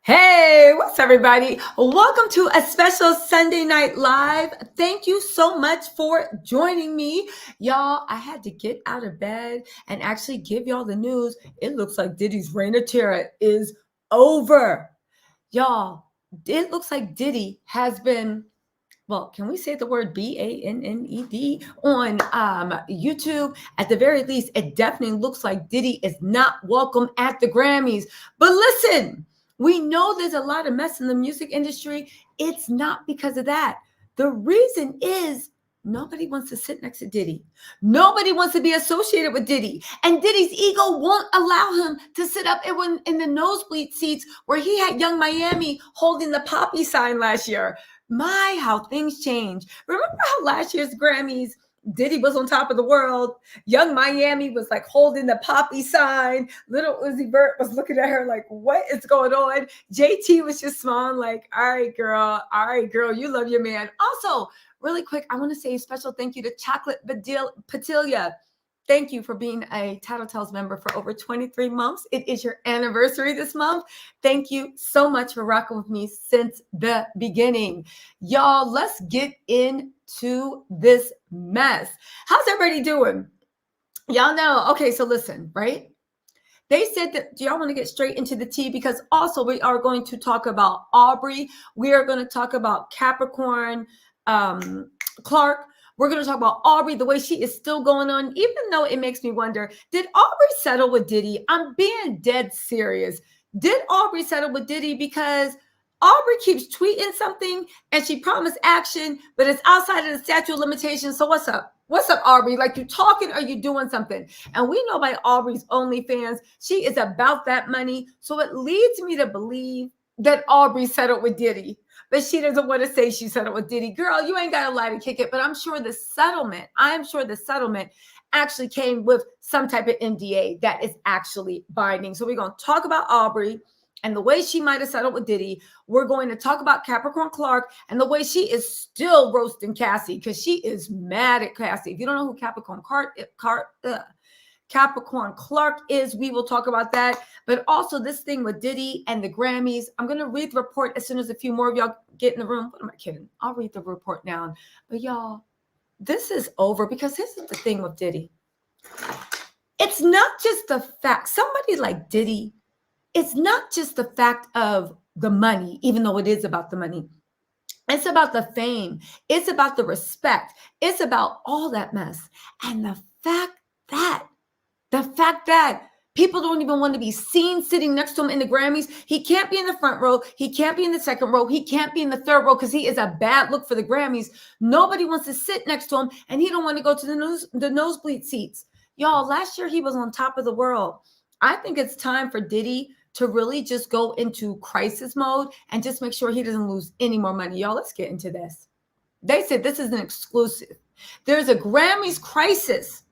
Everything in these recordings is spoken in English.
Hey, what's everybody? Welcome to a special Sunday Night Live. Thank you so much for joining me. Y'all, I had to get out of bed and actually give y'all the news. It looks like Diddy's reign of terror is over. Y'all, it looks like Diddy has been, well, can we say the word banned on YouTube? At the very least, it definitely looks like Diddy is not welcome at the Grammys. But listen, we know there's a lot of mess in the music industry. It's not because of that. The reason is nobody wants to sit next to Diddy. Nobody wants to be associated with Diddy. And Diddy's ego won't allow him to sit up in the nosebleed seats where he had Young Miami holding the poppy sign last year. My, how things change. Remember how last year's Grammys, Diddy was on top of the world. Young Miami was like holding the poppy sign. Little Uzi Vert was looking at her like, what is going on? JT was just smiling like, all right, girl, you love your man. Also, really quick, I want to say a special thank you to Chocolate Patilia. Thank you for being a Tattletales member for over 23 months. It is your anniversary this month. Thank you so much for rocking with me since the beginning. Y'all, let's get into this mess. How's everybody doing? Y'all know. Okay, so listen, right? They said that, do y'all want to get straight into the tea? Because also we are going to talk about Aubrey. We are going to talk about Capricorn, Clark. We're going to talk about Aubrey, the way she is still going on, even though it makes me wonder, did Aubrey settle with Diddy? I'm being dead serious. Did Aubrey settle with Diddy? Because Aubrey keeps tweeting something and she promised action, but it's outside of the statute of limitations. So what's up? What's up, Aubrey? Like, you talking or you doing something? And we know by Aubrey's OnlyFans, she is about that money. So it leads me to believe that Aubrey settled with Diddy. But she doesn't want to say she settled with Diddy. Girl, you ain't got a lie to kick it. But I'm sure the settlement actually came with some type of NDA that is actually binding. So we're going to talk about Aubrey and the way she might have settled with Diddy. We're going to talk about Capricorn Clark and the way she is still roasting Cassie because she is mad at Cassie. If you don't know who Capricorn Clark is, we will talk about that. But also this thing with Diddy and the Grammys. I'm going to read the report as soon as a few more of y'all get in the room. What am I kidding? I'll read the report down. But y'all, this is over because this is the thing with Diddy. It's not just the fact, somebody like Diddy, it's not just the fact of the money, even though it is about the money. It's about the fame. It's about the respect. It's about all that mess. And the fact that people don't even want to be seen sitting next to him in the Grammys. He can't be in the front row. He can't be in the second row. He can't be in the third row because he is a bad look for the Grammys. Nobody wants to sit next to him, and he don't want to go to the nosebleed seats. Y'all, last year he was on top of the world. I think it's time for Diddy to really just go into crisis mode and just make sure he doesn't lose any more money. Y'all, let's get into this. They said this is an exclusive. There's a Grammys crisis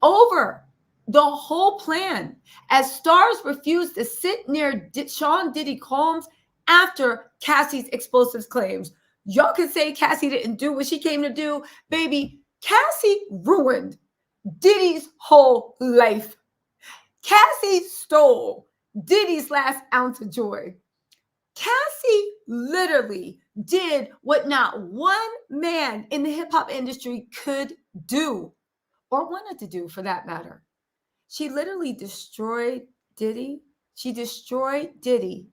over the whole plan as stars refuse to sit near Sean Diddy Combs after Cassie's explosive claims. Y'all can say Cassie didn't do what she came to do. Baby, Cassie ruined Diddy's whole life. Cassie stole Diddy's last ounce of joy. Cassie literally did what not one man in the hip-hop industry could do or wanted to do for that matter. She literally destroyed Diddy. She destroyed Diddy.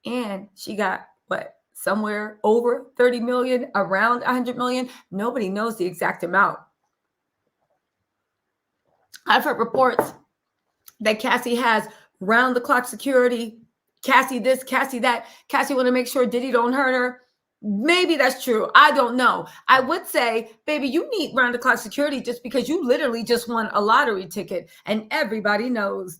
And she got, what, somewhere over 30 million, around 100 million? Nobody knows the exact amount. I've heard reports that Cassie has round-the-clock security. Cassie this, Cassie that. Cassie want to make sure Diddy don't hurt her. Maybe that's true. I don't know. I would say, baby, you need round-the-clock security just because you literally just won a lottery ticket and everybody knows.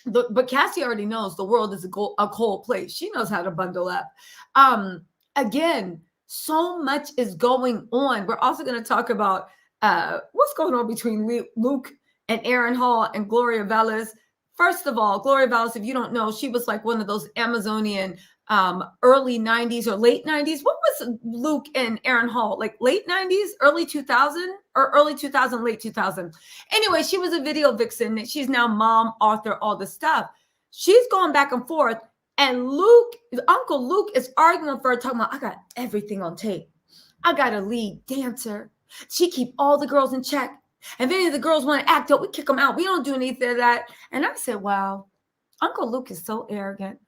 But Cassie already knows the world is a cold place. She knows how to bundle up. Again, so much is going on. We're also going to talk about what's going on between Luke and Aaron Hall and Gloria Velez. First of all, Gloria Velez, if you don't know, she was like one of those Amazonian early 90s or late 90s. What was Luke and Aaron Hall? Like late 90s, early 2000 or early 2000, late 2000. Anyway, she was a video vixen. She's now mom, author, all this stuff. She's going back and forth. And Luke, Uncle Luke is arguing for her, talking about, I got everything on tape. I got a lead dancer. She keep all the girls in check. And if any of the girls want to act up, we kick them out. We don't do anything of that. And I said, wow, Uncle Luke is so arrogant.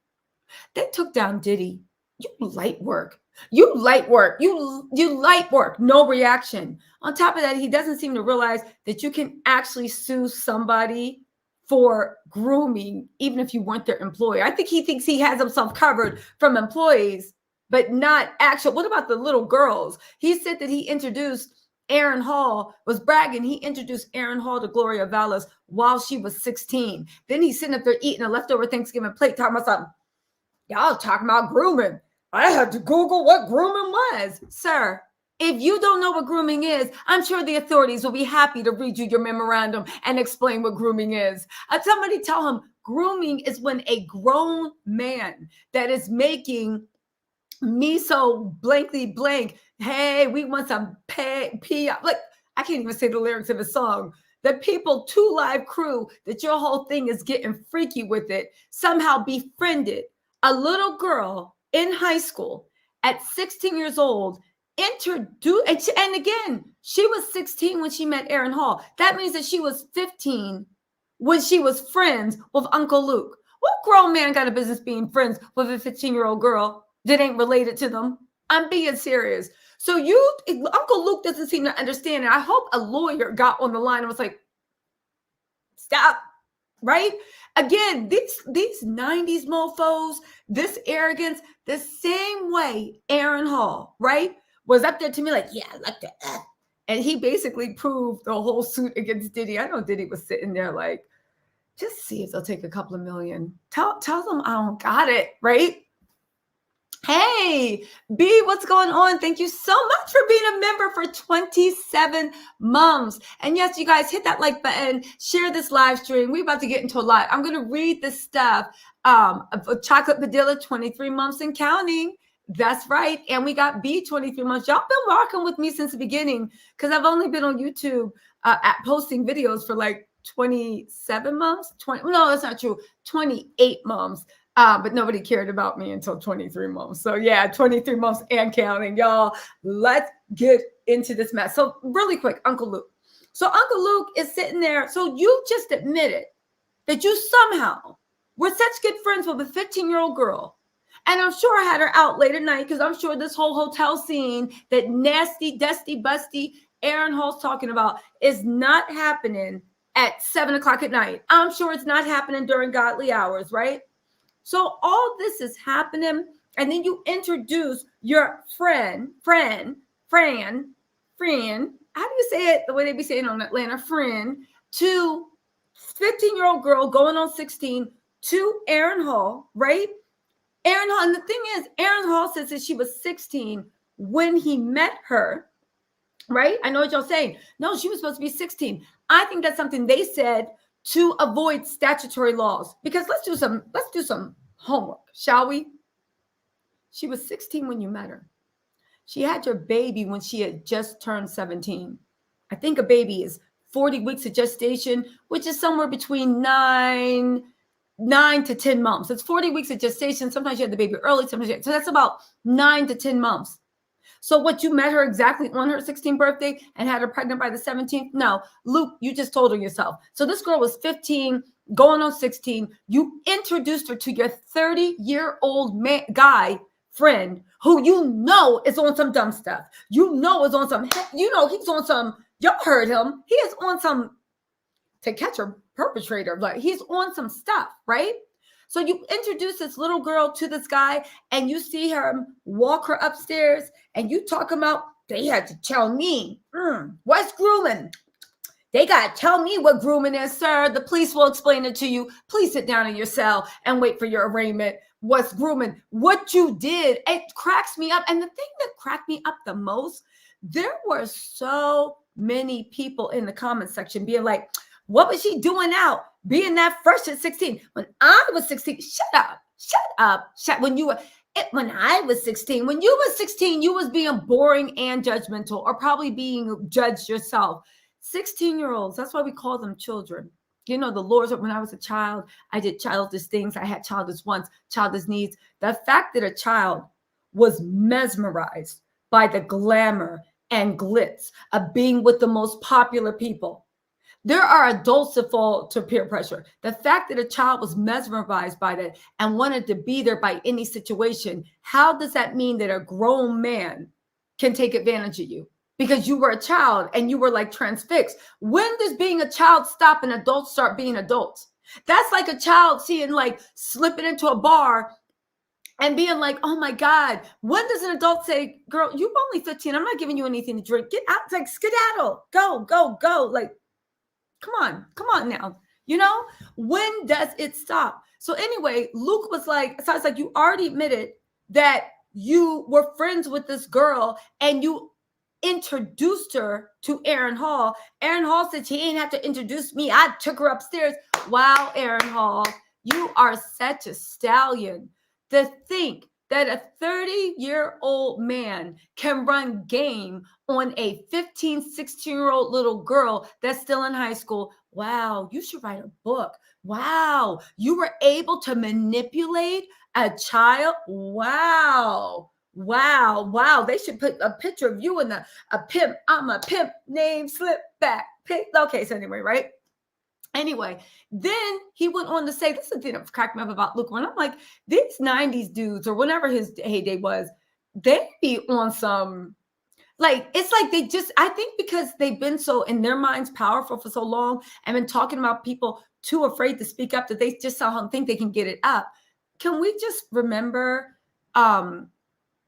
They took down Diddy. You light work. You light work. You light work. No reaction. On top of that, he doesn't seem to realize that you can actually sue somebody for grooming, even if you weren't their employer. I think he thinks he has himself covered from employees, but not actual. What about the little girls? He said that he introduced Aaron Hall, was bragging. He introduced Aaron Hall to Gloria Vallis while she was 16. Then he's sitting up there eating a leftover Thanksgiving plate, talking about something. Y'all talking about grooming. I had to Google what grooming was. Sir, if you don't know what grooming is, I'm sure the authorities will be happy to read you your memorandum and explain what grooming is. Somebody tell him grooming is when a grown man that is making me so blankly blank, hey, we want some pee. Like, I can't even say the lyrics of a song. The people, 2 Live Crew, that your whole thing is getting freaky with it, somehow befriended a little girl in high school at 16 years old, introduced, and again, she was 16 when she met Aaron Hall. That means that she was 15 when she was friends with Uncle Luke. What grown man got a business being friends with a 15-year-old girl that ain't related to them? I'm being serious. So Uncle Luke doesn't seem to understand it. I hope a lawyer got on the line and was like, stop, right? Again, these 90s mofos, this arrogance, the same way Aaron Hall, right, was up there to me like, yeah, I like that. And he basically proved the whole suit against Diddy. I know Diddy was sitting there like, just see if they'll take a couple of million. Tell them I don't got it, right? Hey, B, what's going on? Thank you so much for being a member for 27 months. And yes, you guys hit that like button, share this live stream. We're about to get into a live. I'm going to read this stuff. Chocolate Padilla, 23 months and counting. That's right. And we got B, 23 months. Y'all been rocking with me since the beginning because I've only been on YouTube posting videos for like 27 months. No, that's not true. 28 months. But nobody cared about me until 23 months. So yeah, 23 months and counting, y'all. Let's get into this mess. So really quick, Uncle Luke. So Uncle Luke is sitting there. So you just admitted that you somehow were such good friends with a 15-year-old girl. And I'm sure I had her out late at night because I'm sure this whole hotel scene, that nasty, dusty, busty Aaron Hall's talking about, is not happening at 7 o'clock at night. I'm sure it's not happening during godly hours, right? So all this is happening, and then you introduce your friend, how do you say it the way they be saying on Atlanta, friend, to 15-year-old girl going on 16 to Aaron Hall, right? Aaron Hall, and the thing is, Aaron Hall says that she was 16 when he met her, right? I know what y'all saying. No, she was supposed to be 16. I think that's something they said to avoid statutory laws, because let's do some homework, shall we? She was 16 when you met her. She had your baby when she had just turned 17. I think a baby is 40 weeks of gestation, which is somewhere between 9 to 10 months. It's 40 weeks of gestation. Sometimes you had the baby early, so that's about 9 to 10 months. So what, you met her exactly on her 16th birthday and had her pregnant by the 17th? No, Luke, you just told her yourself. So this girl was 15, going on 16. You introduced her to your 30-year-old guy friend who you know is on some dumb stuff. You know is on some, he's on some, y'all heard him. He is on some to catch a perpetrator, but he's on some stuff, right? So you introduce this little girl to this guy and you see her walk her upstairs and you talk about, they had to tell me, what's grooming? They got to tell me what grooming is, sir. The police will explain it to you. Please sit down in your cell and wait for your arraignment. What's grooming? What you did, it cracks me up. And the thing that cracked me up the most, there were so many people in the comment section being like, what was she doing out? Being that fresh at 16. When I was 16, shut up. When I was 16, when you were 16, you was being boring and judgmental, or probably being judged yourself. 16-year-olds, that's why we call them children. You know, the laws of when I was a child, I did childish things. I had childish wants, childish needs. The fact that a child was mesmerized by the glamour and glitz of being with the most popular people. There are adults that fall to peer pressure. The fact that a child was mesmerized by that and wanted to be there by any situation, how does that mean that a grown man can take advantage of you? Because you were a child and you were like transfixed. When does being a child stop and adults start being adults? That's like a child seeing like slipping into a bar and being like, oh my God, when does an adult say, girl, you're only 15. I'm not giving you anything to drink. Get out, like skedaddle, go, go, go. Like, come on now. You know, when does it stop? So anyway, Luke was like, so I was like, you already admitted that you were friends with this girl and you introduced her to Aaron Hall. Aaron Hall said she ain't have to introduce me. I took her upstairs. Wow, Aaron Hall, you are such a stallion. To think that a 30-year-old man can run game on a 15, 16-year-old little girl that's still in high school. Wow, you should write a book. Wow, you were able to manipulate a child. Wow. Wow, wow. They should put a picture of you in a pimp. I'm a pimp, name slip back. Okay, so anyway, right? Anyway, then he went on to say, this is the thing that cracked me up about Luke. When I'm like, these 90s dudes or whenever his heyday was, they be on some, like, it's like they just, I think because they've been so in their minds powerful for so long and been talking about people too afraid to speak up that they just somehow think they can get it up. Can we just remember, then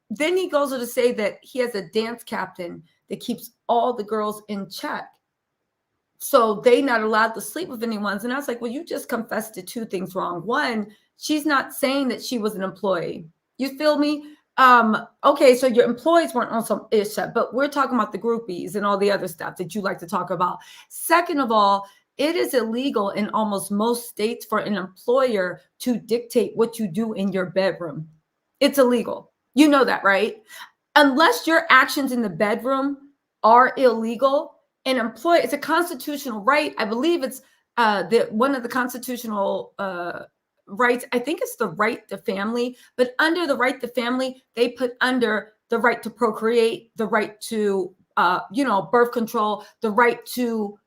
he goes on to say that he has a dance captain that keeps all the girls in check. So they not allowed to sleep with anyone. And I was like, well, you just confessed to two things wrong. One, she's not saying that she was an employee. You feel me? Okay, so your employees weren't on some issue, but we're talking about the groupies and all the other stuff that you like to talk about. Second of all, it is illegal in almost most states for an employer to dictate what you do in your bedroom. It's illegal. You know that, right? Unless your actions in the bedroom are illegal, an employee, it's a constitutional right. I believe it's one of the constitutional rights. I think it's the right to family, but under the right to family, they put under the right to procreate, the right to, birth control, the right to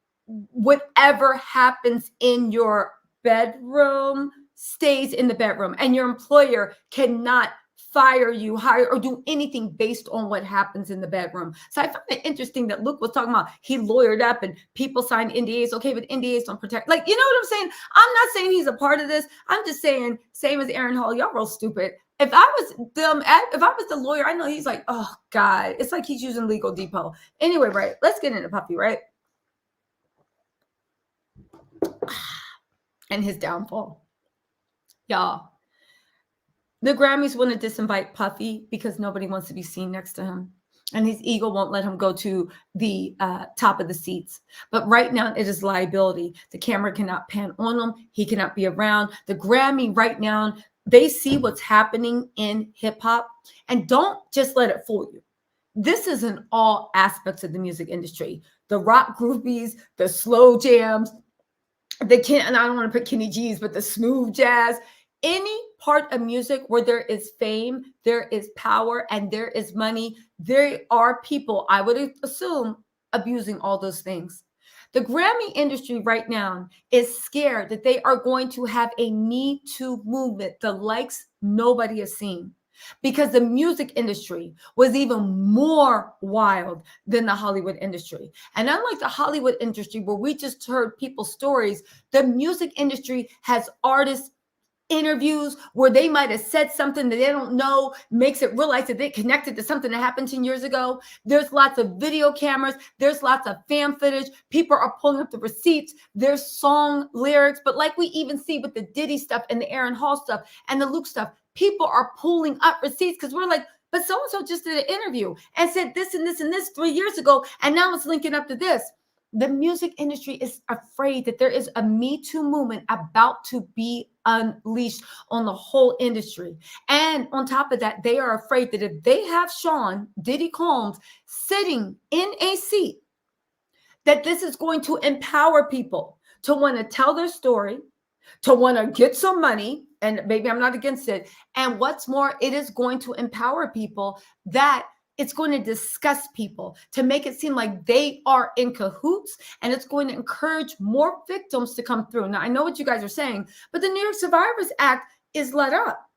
whatever happens in your bedroom stays in the bedroom, and your employer cannot fire you, hire, or do anything based on what happens in the bedroom. So I find it interesting that Luke was talking about he lawyered up and people signed NDAs. Okay, but NDAs don't protect. Like, you know what I'm saying? I'm not saying he's a part of this. I'm just saying, same as Aaron Hall, y'all real stupid. If I was the lawyer, I know he's like, oh God, it's like he's using Legal Depot. Anyway, right? Let's get into Puffy, right? And his downfall, y'all. The Grammys want to disinvite Puffy because nobody wants to be seen next to him. And his ego won't let him go to the top of the seats. But right now, it is liability. The camera cannot pan on him. He cannot be around. The Grammy right now, they see what's happening in hip hop. And don't just let it fool you. This is in all aspects of the music industry. The rock groupies, the slow jams, and I don't want to put Kenny G's, but the smooth jazz. Any part of music where there is fame, there is power, and there is money, there are people, I would assume, abusing all those things. The Grammy industry right now is scared that they are going to have a Me Too movement, the likes nobody has seen, because the music industry was even more wild than the Hollywood industry. And unlike the Hollywood industry, where we just heard people's stories, the music industry has artists interviews where they might have said something that they don't know, makes it realize that they connected to something that happened 10 years ago. There's lots of video cameras. There's lots of fan footage. People are pulling up the receipts. There's song lyrics. But like we even see with the Diddy stuff and the Aaron Hall stuff and the Luke stuff, people are pulling up receipts because we're like, but so-and-so just did an interview and said this and this and this 3 years ago, and now it's linking up to this. The music industry is afraid that there is a Me Too movement about to be unleashed on the whole industry. And on top of that, they are afraid that if they have Sean Diddy Combs sitting in a seat, that this is going to empower people to want to tell their story, to want to get some money. And maybe I'm not against it. And what's more, it is going to empower people, that it's going to disgust people, to make it seem like they are in cahoots, and it's going to encourage more victims to come through. Now, I know what you guys are saying, but the New York Survivors Act is let up.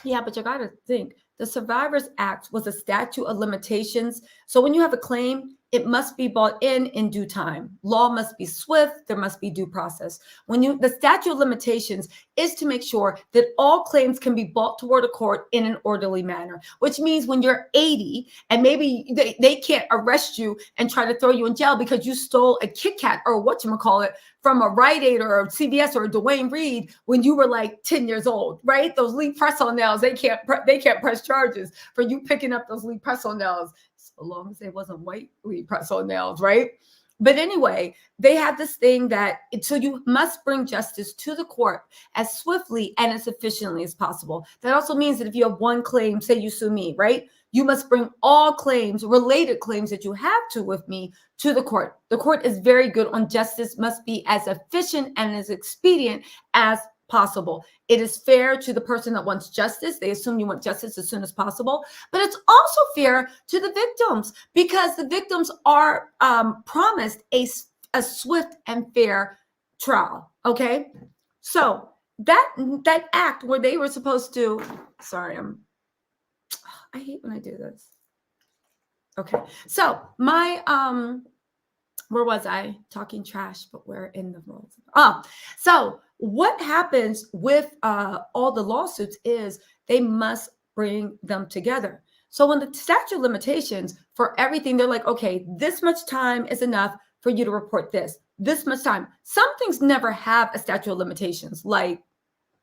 Yeah, but you got to think, the Survivors Act was a statute of limitations. So when you have a claim, it must be brought in due time. Law must be swift. There must be due process. The statute of limitations is to make sure that all claims can be brought toward a court in an orderly manner, which means when you're 80 and maybe they can't arrest you and try to throw you in jail because you stole a Kit Kat or whatchamacallit from a Rite Aid or a CVS or a Dwayne Reed when you were like 10 years old, right? Those Lee press-on nails, they can't press charges for you picking up those Lee press-on nails, so long as they wasn't white Lee press-on nails, right? But anyway, they have this thing that, so you must bring justice to the court as swiftly and as efficiently as possible. That also means that if you have one claim, say you sue me, right? You must bring all claims, related claims that you have to with me, to the court. The court is very good on justice, must be as efficient and as expedient as possible. It is fair to the person that wants justice. They assume you want justice as soon as possible, but it's also fair to the victims, because the victims are promised a swift and fair trial. Okay. So that act where they were supposed to, I hate when I do this. Okay. So my, where was I? Talking trash, but we're in the world. So what happens with all the lawsuits is they must bring them together. So when the statute of limitations for everything, they're like, okay, this much time is enough for you to report this much time. Some things never have a statute of limitations, like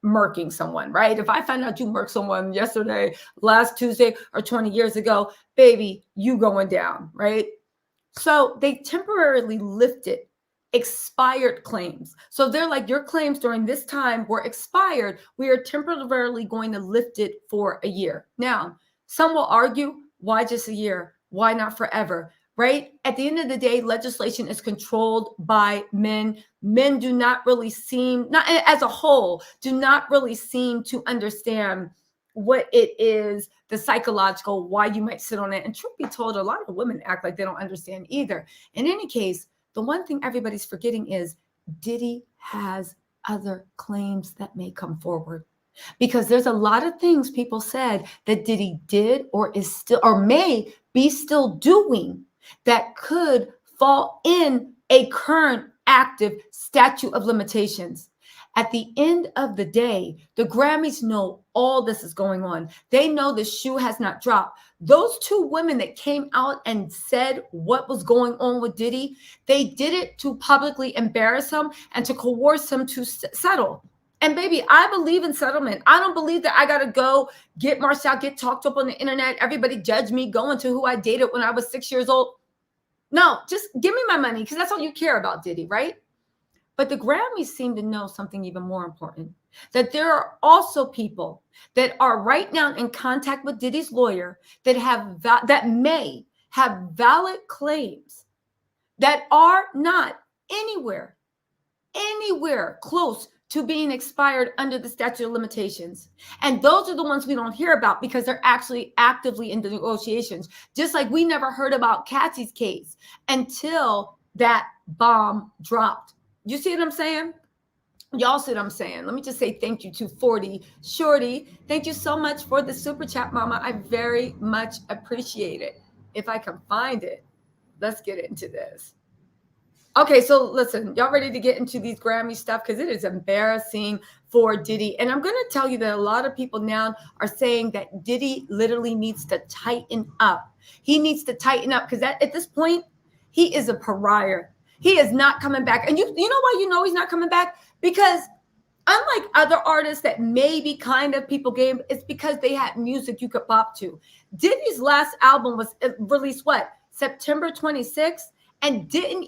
murking someone, right? If I find out you murked someone yesterday, last Tuesday, or 20 years ago, baby, you going down, right? So they temporarily lifted expired claims. So they're like, your claims during this time were expired. We are temporarily going to lift it for a year. Now, some will argue, why just a year? Why not forever? Right? At the end of the day, legislation is controlled by men. Men do not really seem, not as a whole, do not really seem to understand what it is, the psychological, why you might sit on it. And truth be told, a lot of women act like they don't understand either. In any case, the one thing everybody's forgetting is Diddy has other claims that may come forward, because there's a lot of things people said that Diddy did or is still, or may be still doing, that could fall in a current active statute of limitations. At the end of the day, the Grammys know all this is going on. They know the shoe has not dropped. Those two women that came out and said what was going on with Diddy, they did it to publicly embarrass him and to coerce him to settle. And baby, I believe in settlement. I don't believe that I got to go get Marcel, get talked up on the internet, everybody judge me going to who I dated when I was 6 years old. No, just give me my money, because that's all you care about, Diddy, right? But the Grammys seem to know something even more important, that there are also people that are right now in contact with Diddy's lawyer that may have valid claims that are not anywhere close to being expired under the statute of limitations. And those are the ones we don't hear about, because they're actually actively in the negotiations. Just like we never heard about Cassie's case until that bomb dropped. You see what I'm saying? Y'all see what I'm saying? Let me just say thank you to 40 Shorty. Thank you so much for the super chat, mama. I very much appreciate it. If I can find it, let's get into this. Okay, so listen, y'all ready to get into these Grammy stuff? Because it is embarrassing for Diddy. And I'm going to tell you that a lot of people now are saying that Diddy literally needs to tighten up. He needs to tighten up, because at this point, he is a pariah. He is not coming back. And you know why you know he's not coming back? Because unlike other artists that maybe kind of people game, it's because they had music you could bop to. Diddy's last album was released, September 26th, and did not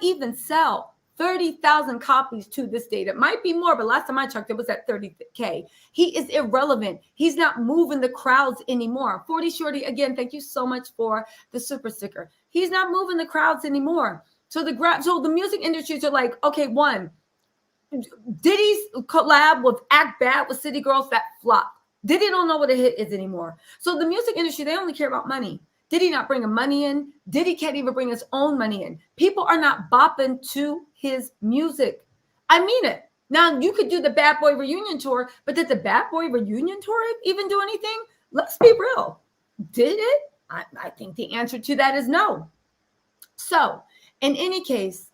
even sell 30,000 copies to this date. It might be more, but last time I checked, it was at 30K. He is irrelevant. He's not moving the crowds anymore. 40 Shorty, again, thank you so much for the super sticker. He's not moving the crowds anymore. So the music industries are like, okay, one, Diddy's collab with Act Bad with City Girls, that flop. Diddy don't know what a hit is anymore. So the music industry, they only care about money. Diddy not bringing money in. Diddy can't even bring his own money in. People are not bopping to his music. I mean it. Now, you could do the Bad Boy reunion tour, but did the Bad Boy reunion tour even do anything? Let's be real. Did it? I think the answer to that is no. So, in any case,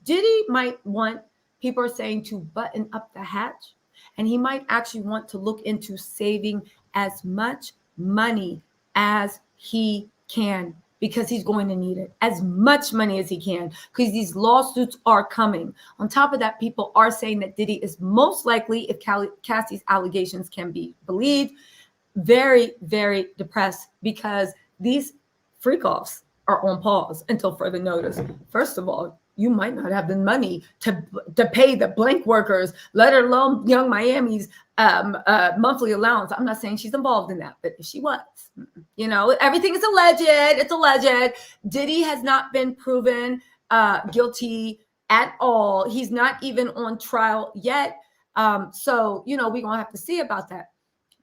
Diddy might want, people are saying, to button up the hatch, and he might actually want to look into saving as much money as he can, because he's going to need it, as much money as he can, because these lawsuits are coming. On top of that, people are saying that Diddy is most likely, if Cassie's allegations can be believed, very, very depressed, because these freak-offs are on pause until further notice. First of all, you might not have the money to pay the blank workers, let alone Young Miami's monthly allowance. I'm not saying she's involved in that, but if she was, everything is alleged. It's alleged. Diddy has not been proven guilty at all. He's not even on trial yet. So, we're going to have to see about that.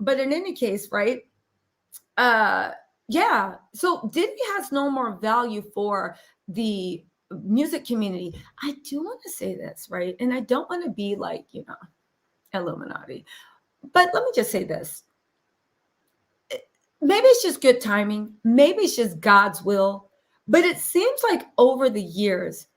But in any case, right? Yeah. So Diddy has no more value for the music community. I do want to say this, right? And I don't want to be like, Illuminati. But let me just say this. Maybe it's just good timing. Maybe it's just God's will. But it seems like over the years,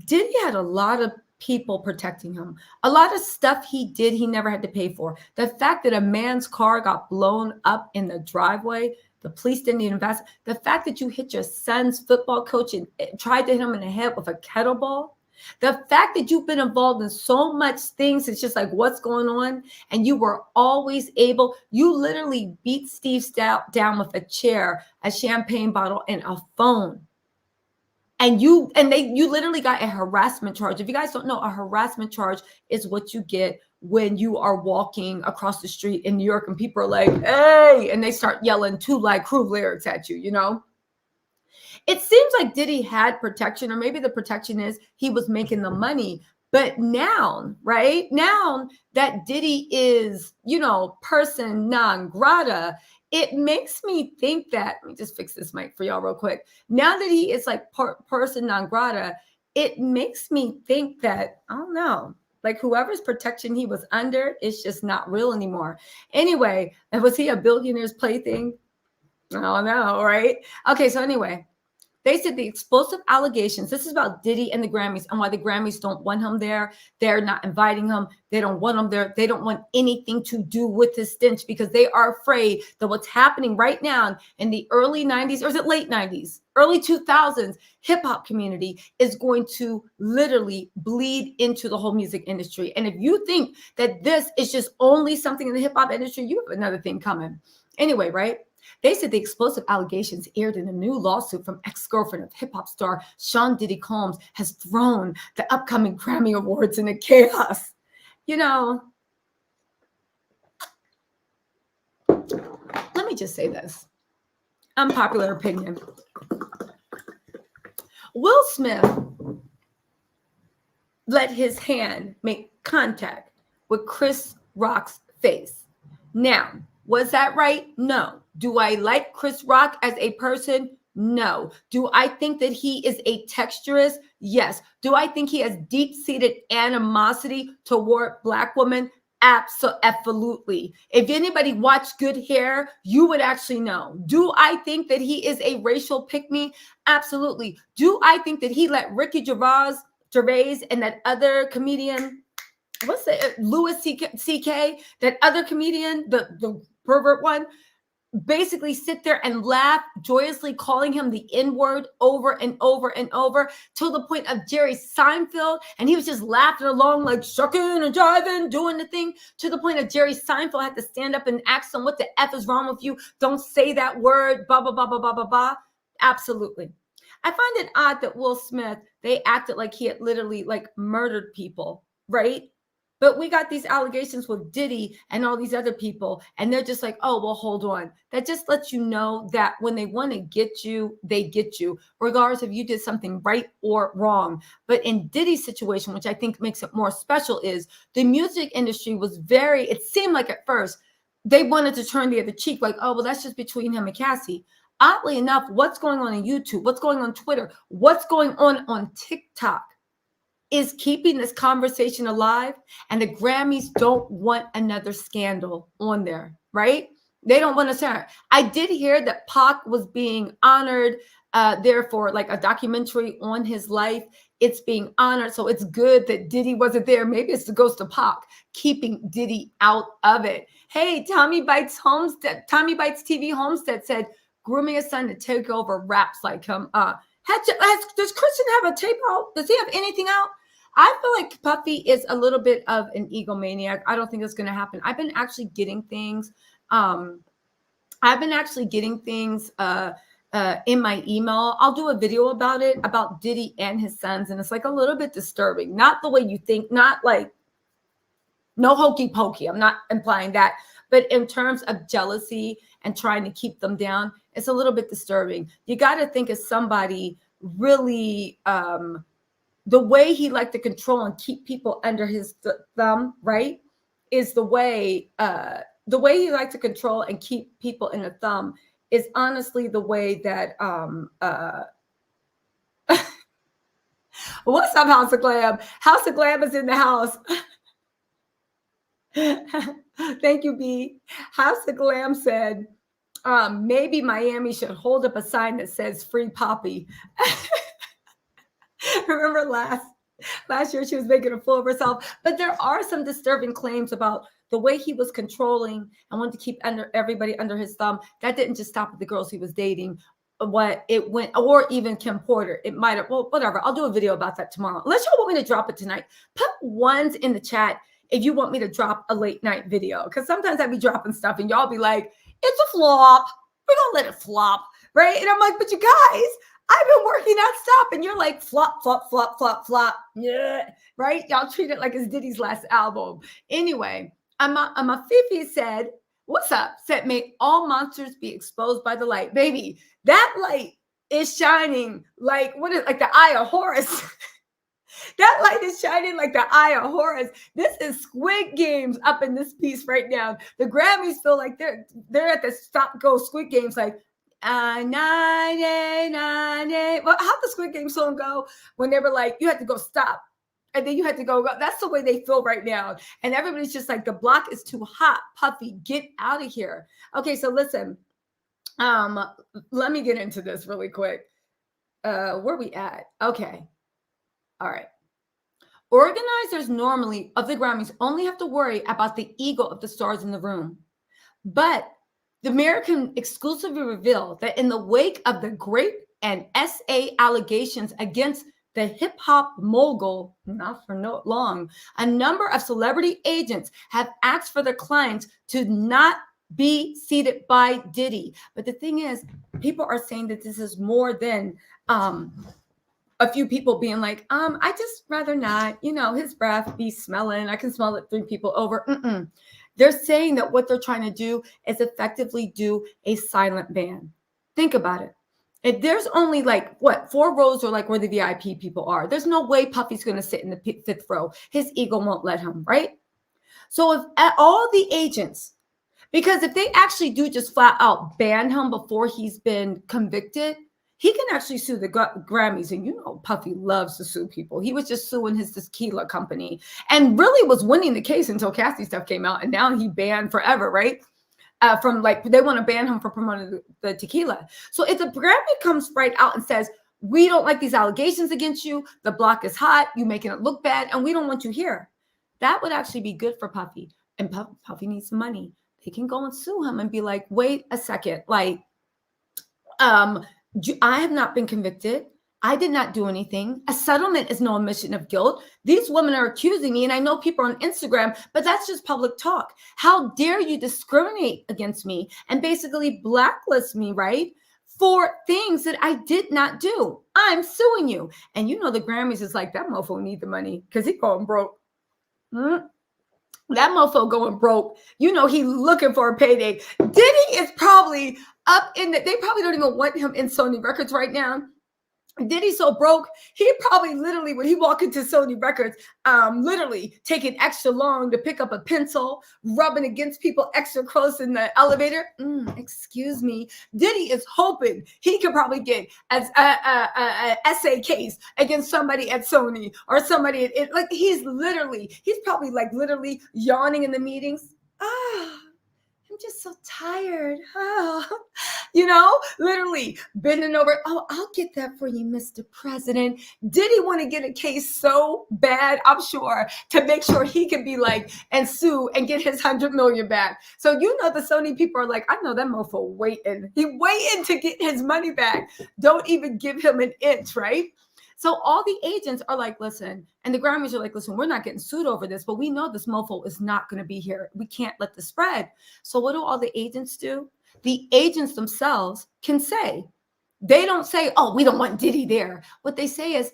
Diddy had a lot of people protecting him. A lot of stuff he did, he never had to pay for. The fact that a man's car got blown up in the driveway, the police didn't even invest. The fact that you hit your son's football coach and tried to hit him in the head with a kettlebell. The fact that you've been involved in so much things, it's just like, what's going on? And you were always able, you literally beat Steve Stout down with a chair, a champagne bottle, and a phone. And you literally got a harassment charge. If you guys don't know, a harassment charge is what you get when you are walking across the street in New York and people are like, hey, and they start yelling two like crew lyrics at you, It seems like Diddy had protection, or maybe the protection is he was making the money. But now, right? Now that Diddy is, person non grata, it makes me think that, let me just fix this mic for y'all real quick. Now that he is like person non grata, it makes me think that, I don't know, like whoever's protection he was under is just not real anymore. Anyway, was he a billionaire's plaything? I don't know, right? Okay, so anyway, they said the explosive allegations, this is about Diddy and the Grammys and why the Grammys don't want him there. They're not inviting him. They don't want him there. They don't want anything to do with this stench because they are afraid that what's happening right now in the early 90s, or is it late 90s, early 2000s, hip hop community is going to literally bleed into the whole music industry. And if you think that this is just only something in the hip hop industry, you have another thing coming. Anyway, right? They said the explosive allegations aired in a new lawsuit from ex-girlfriend of hip-hop star Sean Diddy Combs has thrown the upcoming Grammy Awards into chaos. Let me just say this. Unpopular opinion. Will Smith let his hand make contact with Chris Rock's face. Now, was that right? No. Do I like Chris Rock as a person? No. Do I think that he is a texturist? Yes. Do I think he has deep-seated animosity toward Black women? Absolutely. If anybody watched Good Hair, you would actually know. Do I think that he is a racial pick-me? Absolutely. Do I think that he let Ricky Gervais and that other comedian, Louis C.K., that other comedian, the pervert one, basically sit there and laugh joyously, calling him the N-word over and over and over, till the point of Jerry Seinfeld, and he was just laughing along like shucking and jiving, doing the thing, to the point of Jerry Seinfeld had to stand up and ask him, what the F is wrong with you? Don't say that word, blah, blah, blah, blah, blah, blah, blah. Absolutely. I find it odd that Will Smith, they acted like he had literally like murdered people, right? But we got these allegations with Diddy and all these other people, and they're just like, oh, well, hold on. That just lets you know that when they want to get you, they get you, regardless if you did something right or wrong. But in Diddy's situation, which I think makes it more special, is the music industry was it seemed like at first they wanted to turn the other cheek, like, oh, well, that's just between him and Cassie. Oddly enough, what's going on YouTube, what's going on Twitter, what's going on TikTok is keeping this conversation alive, and the Grammys don't want another scandal on there, right? They don't want to say. I did hear that Pac was being honored there for like a documentary on his life. It's being honored, so it's good that Diddy wasn't there. Maybe it's the ghost of Pac keeping Diddy out of it. Hey, Tommy Bites TV Homestead said grooming his son to take over raps like him. Does Christian have a tape out? Does he have anything out? I feel like Puffy is a little bit of an egomaniac. I don't think it's going to happen. I've been actually getting things. In my email. I'll do a video about it, about Diddy and his sons. And it's like a little bit disturbing. Not the way you think, not like no hokey pokey. I'm not implying that. But in terms of jealousy and trying to keep them down, it's a little bit disturbing. You got to think of somebody really, the way he liked to control and keep people under his thumb, right, is the way he liked to control and keep people in the thumb is honestly the way that what's up, House of Glam? House of Glam is in the house. Thank you, B. House of Glam said, maybe Miami should hold up a sign that says free Poppy. Remember last year she was making a fool of herself. But there are some disturbing claims about the way he was controlling and wanted to keep everybody under his thumb. That didn't just stop with the girls he was dating. What it went, or even Kim Porter. It might have, well, whatever. I'll do a video about that tomorrow. Unless y'all want me to drop it tonight. Put ones in the chat if you want me to drop a late night video. Because sometimes I be dropping stuff and y'all be like, it's a flop. We're going to let it flop. Right? And I'm like, but you guys, I've been working nonstop, and you're like flop, flop, flop, flop, flop. Yeah, right? Y'all treat it like it's Diddy's last album. Anyway, a Fifi said, "What's up?" Said, "May all monsters be exposed by the light, baby. That light is shining like like the eye of Horus." That light is shining like the eye of Horus. This is Squid Games up in this piece right now. The Grammys feel like they're at the stop-go Squid Games, like. Well, how'd the Squid Game song go when they were like, you had to go stop and then you had to go? That's the way they feel right now. And everybody's just like, the block is too hot. Puffy, get out of here. Okay, so listen, let me get into this really quick. Where we at? Okay. All right. Organizers normally of the Grammys only have to worry about the ego of the stars in the room. But the American exclusively revealed that in the wake of the Grape and SA allegations against the hip-hop mogul, not for no long, a number of celebrity agents have asked for their clients to not be seated by Diddy. But the thing is, people are saying that this is more than a few people being like, I just rather not, his breath be smelling. I can smell it 3 people over. They're saying that what they're trying to do is effectively do a silent ban. Think about it. If there's only 4 rows or where the VIP people are, there's no way Puffy's going to sit in the 5th row. His ego won't let him, right? So if all the agents, because if they actually do just flat out ban him before he's been convicted, he can actually sue the Grammys. And Puffy loves to sue people. He was just suing his tequila company and really was winning the case until Cassie stuff came out. And now he banned forever, right? They want to ban him for promoting the tequila. So if the Grammy comes right out and says, we don't like these allegations against you, the block is hot, you making it look bad, and we don't want you here, that would actually be good for Puffy. And Puffy needs some money. They can go and sue him and be like, wait a second, I have not been convicted. I did not do anything. A settlement is no admission of guilt. These women are accusing me, and I know people on Instagram, but that's just public talk. How dare you discriminate against me and basically blacklist me, right, for things that I did not do? I'm suing you. And the Grammys is like, that mofo need the money because he going broke. That mofo going broke. You know, he looking for a payday. Diddy is probably up in the, they probably don't even want him in Sony Records right now. Diddy so broke, he probably literally, when he walk into Sony Records, literally taking extra long to pick up a pencil, rubbing against people extra close in the elevator. Excuse me. Diddy is hoping he could probably get as a essay case against somebody at Sony or somebody like he's probably like literally yawning in the meetings. I'm just so tired. Literally bending over. Oh, I'll get that for you, Mr. President. Did he want to get a case so bad, I'm sure, to make sure he could be like and sue and get his 100 million back? So the Sony people are like, I know that mofo waiting. He waiting to get his money back. Don't even give him an inch, right? So all the agents are like, listen, and the Grammys are like, listen, we're not getting sued over this, but we know this mofo is not going to be here. We can't let this spread. So what do all the agents do? The agents themselves can say, they don't say, oh, we don't want Diddy there. What they say is,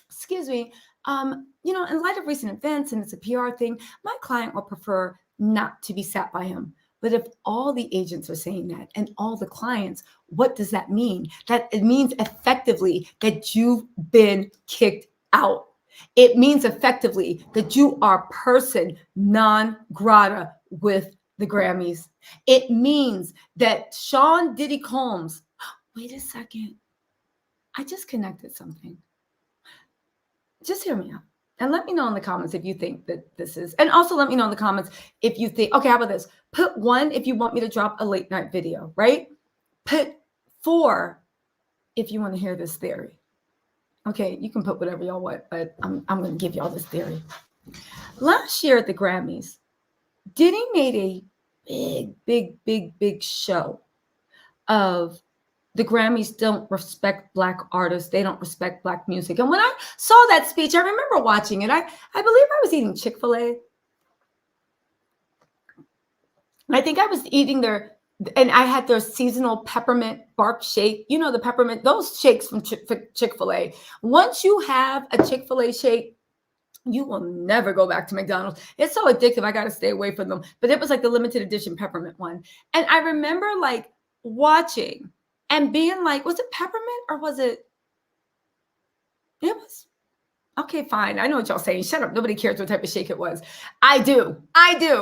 excuse me, in light of recent events, and it's a PR thing, my client will prefer not to be sat by him. But if all the agents are saying that and all the clients, what does that mean? That it means effectively that you've been kicked out. It means effectively that you are person non grata with the Grammys. It means that Sean Diddy Combs, wait a second, I just connected something. Just hear me out. And let me know in the comments if you think that this is, and also let me know in the comments if you think, okay, how about this? Put 1 if you want me to drop a late night video, right? Put 4 if you want to hear this theory. Okay, you can put whatever y'all want, but I'm going to give y'all this theory. Last year at the Grammys, Diddy made a big show of the Grammys don't respect Black artists. They don't respect Black music. And when I saw that speech, I remember watching it. I believe I was eating Chick-fil-A. I think I was eating and I had their seasonal peppermint bark shake. You know, the peppermint, those shakes from Chick-fil-A. Once you have a Chick-fil-A shake, you will never go back to McDonald's. It's so addictive. I got to stay away from them. But it was like the limited edition peppermint one. And I remember like watching and being like, was it peppermint or was it was, okay, fine. I know what y'all saying. Shut up. Nobody cares what type of shake it was. I do,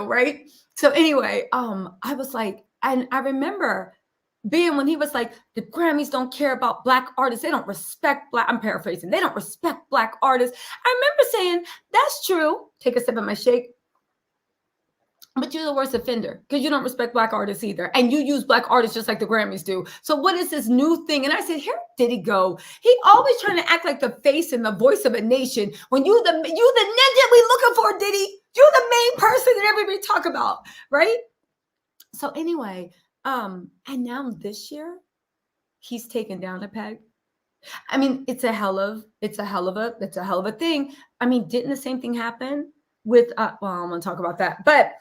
right? So anyway, I was like, and I remember being when he was like, the Grammys don't care about Black artists. They don't respect I'm paraphrasing. They don't respect Black artists. I remember saying, that's true. Take a sip of my shake. But you're the worst offender because you don't respect Black artists either. And you use Black artists just like the Grammys do. So what is this new thing? And I said, here did he go? He always trying to act like the face and the voice of a nation. When you the ninja we looking for, Diddy. You're the main person that everybody talk about, right? So anyway, and now this year, he's taken down a peg. I mean, it's a hell of a thing. I mean, didn't the same thing happen with I'm gonna talk about that, but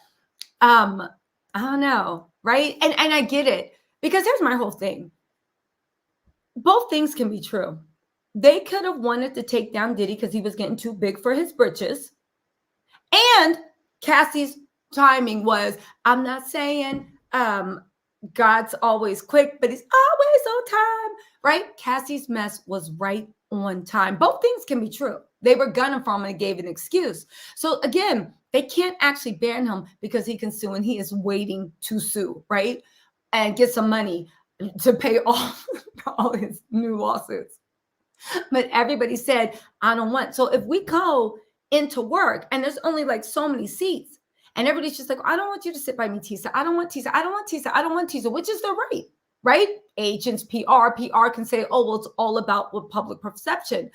I don't know, right? And I get it, because here's my whole thing. Both things can be true. They could have wanted to take down Diddy because he was getting too big for his britches. And Cassie's timing was, I'm not saying God's always quick, but he's always on time, right? Cassie's mess was right on time. Both things can be true. They were gunning for him and gave an excuse. So again, they can't actually ban him because he can sue, and he is waiting to sue, right? And get some money to pay off all his new lawsuits. But everybody said, I don't want. So if we go into work and there's only like so many seats, and everybody's just like, I don't want you to sit by me, Tisa. I don't want Tisa. I don't want Tisa. I don't want Tisa, which is their right, right? Agents, PR can say, oh, well, it's all about what public perception.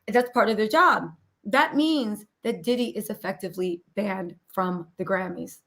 That's part of their job. That means that Diddy is effectively banned from the Grammys.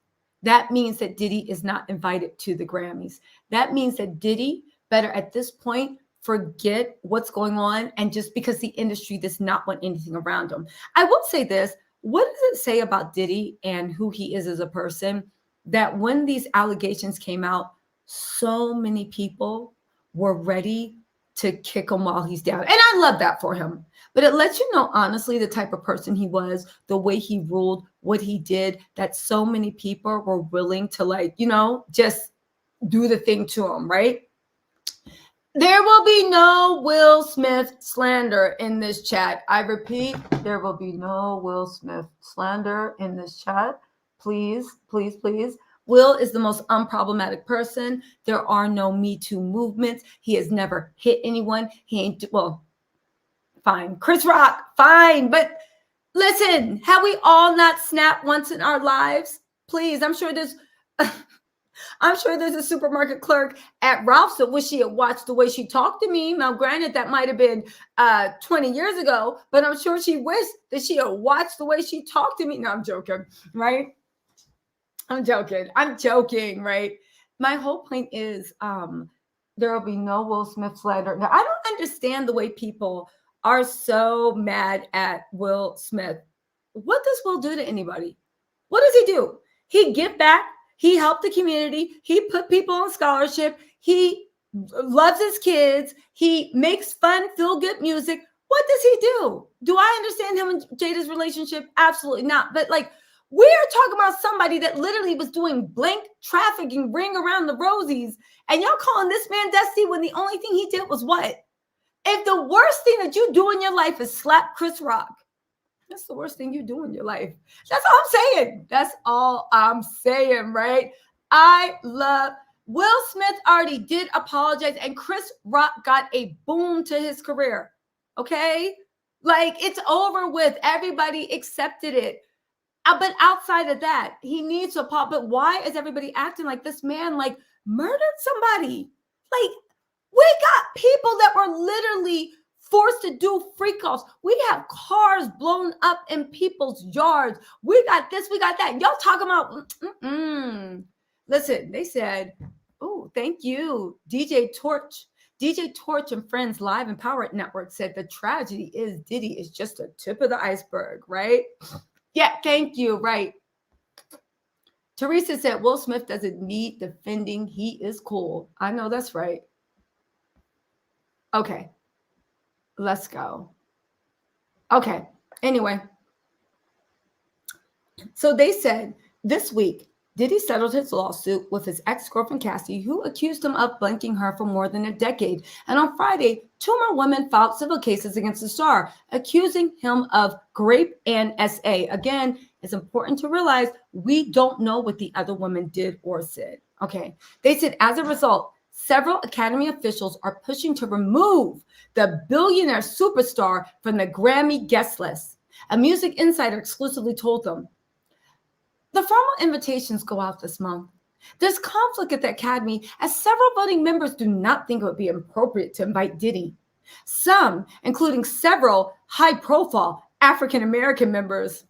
That means that Diddy is not invited to the Grammys. That means that Diddy better at this point forget what's going on, and just because the industry does not want anything around him. I will say this. What does it say about Diddy and who he is as a person that when these allegations came out, so many people were ready to kick him while he's down. And I love that for him. But it lets you know, honestly, the type of person he was, the way he ruled, what he did, that so many people were willing to, like, you know, just do the thing to him, right? There will be no Will Smith slander in this chat. I repeat, there will be no Will Smith slander in this chat. Please, please, please. Will is the most unproblematic person. There are no Me Too movements. He has never hit anyone. He ain't, well, fine. Chris Rock, fine. But listen, have we all not snapped once in our lives? Please, I'm sure there's a supermarket clerk at Ralph's that wish she had watched the way she talked to me. Now, granted, that might have been 20 years ago, but I'm sure she wished that she had watched the way she talked to me. No, I'm joking, right? I'm joking, right? My whole point is there will be no Will Smith slander. Now, I don't understand the way people are so mad at Will Smith. What does Will do to anybody? What does he do? He give back. He helped the community. He put people on scholarship. He loves his kids. He makes fun, feel good music. What does he do? Do I understand him and Jada's relationship? Absolutely not. But like, we are talking about somebody that literally was doing blank trafficking, ring around the rosies, and y'all calling this man dusty when the only thing he did was what? If the worst thing that you do in your life is slap Chris Rock, that's the worst thing you do in your life. That's all I'm saying. That's all I'm saying, right? I love Will Smith already did apologize, and Chris Rock got a boom to his career. Okay? Like, it's over with. Everybody accepted it. But outside of that, he needs to apologize. But why is everybody acting like this man, like, murdered somebody? Like, we got people that were literally forced to do freak offs. We have cars blown up in people's yards. We got this, we got that. Y'all talking about, Listen, they said, oh, thank you, DJ Torch. DJ Torch and Friends Live Empowerment Network said the tragedy is Diddy is just a tip of the iceberg, right? Yeah, thank you, right. Teresa said, Will Smith doesn't need defending. He is cool. I know that's right. Okay. Let's go. Okay. Anyway. So they said this week, Diddy settled his lawsuit with his ex-girlfriend Cassie, who accused him of blanking her for more than a decade. And on Friday, 2 more women filed civil cases against the star, accusing him of rape and SA. Again, it's important to realize we don't know what the other women did or said. Okay. They said as a result, several Academy officials are pushing to remove the billionaire superstar from the Grammy guest list. A Music Insider exclusively told them, the formal invitations go out this month. There's conflict at the Academy as several voting members do not think it would be appropriate to invite Diddy. Some, including several high-profile African-American members,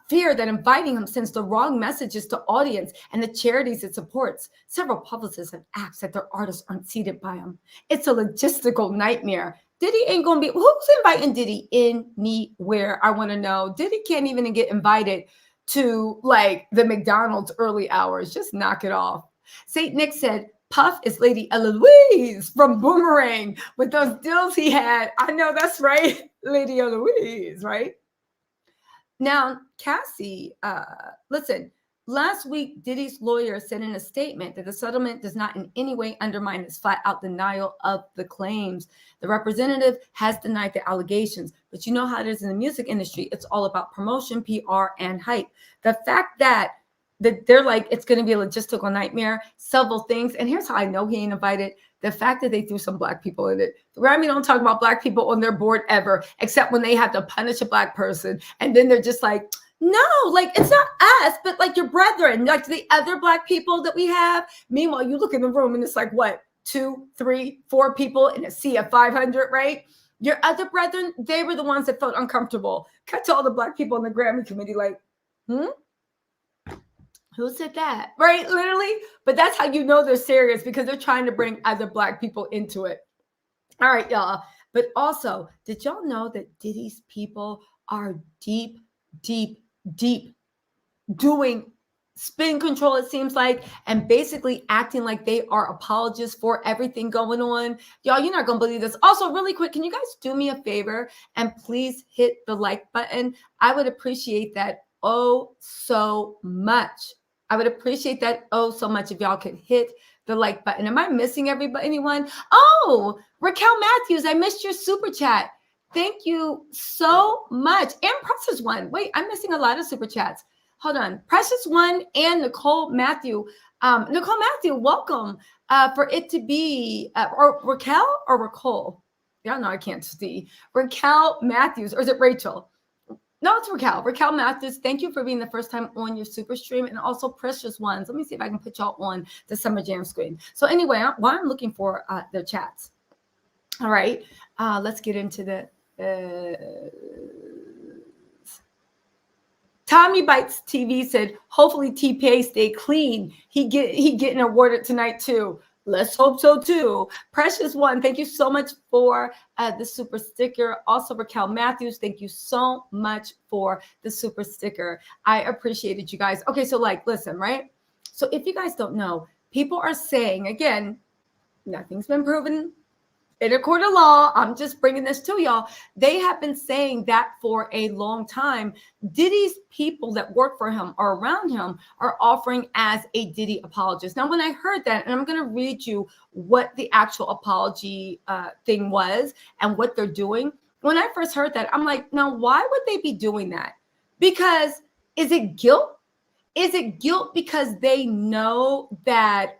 fear that inviting him sends the wrong messages to audience and the charities it supports. Several publicists have asked that their artists aren't seated by him. It's a logistical nightmare. Diddy ain't gonna be, who's inviting Diddy anywhere? I want to know. Diddy can't even get invited to like the McDonald's early hours. Just knock it off. St. Nick said, Puff is Lady Eloise from Boomerang with those deals he had. I know that's right. Lady Eloise, right? Now, Cassie, listen, last week, Diddy's lawyer said in a statement that the settlement does not in any way undermine his flat-out denial of the claims. The representative has denied the allegations, but you know how it is in the music industry. It's all about promotion, PR, and hype. The fact that they're like, it's going to be a logistical nightmare, several things, and here's how I know he ain't invited. The fact that they threw some Black people in it. The Grammy don't talk about Black people on their board ever, except when they have to punish a Black person. And then they're just like, no, like, it's not us, but like your brethren, like the other Black people that we have. Meanwhile, you look in the room and it's like, what, 2, 3, 4 people in a sea of 500, right? Your other brethren, they were the ones that felt uncomfortable. Cut to all the Black people in the Grammy committee like, who said that? Right? Literally. But that's how you know they're serious, because they're trying to bring other Black people into it. All right, y'all. But also, did y'all know that Diddy's people are deep doing spin control, it seems like, and basically acting like they are apologists for everything going on. Y'all, you're not going to believe this. Also, really quick, can you guys do me a favor and please hit the like button? I would appreciate that oh so much. I would appreciate that oh so much if y'all could hit the like button. Am I missing everybody? Anyone? Oh, Raquel Matthews, I missed your super chat. Thank you so much. And Precious One. Wait, I'm missing a lot of super chats. Hold on. Precious One and Nicole Matthew. Nicole Matthew, welcome. For it to be, or Raquel or Raquel? Y'all know I can't see. Raquel Matthews, or is it Rachel? No, it's Raquel. Raquel Matthews, thank you for being the first time on your super stream, and also Precious Ones. Let me see if I can put y'all on the Summer Jam screen. So anyway, while I'm looking for their chats. All right, let's get into the Tommy Bites TV said, hopefully TPA stay clean. He getting awarded tonight too. Let's hope so too. Precious One, thank you so much for the super sticker. Also, Raquel Matthews, thank you so much for the super sticker. I appreciate it, you guys. Okay, so listen, right? So if you guys don't know, people are saying, again, nothing's been proven in a court of law. I'm just bringing this to y'all. They have been saying that for a long time. Diddy's people that work for him or around him are offering as a Diddy apologist. Now, when I heard that, and I'm going to read you what the actual apology thing was and what they're doing. When I first heard that, I'm like, now, why would they be doing that? Because is it guilt? Is it guilt because they know that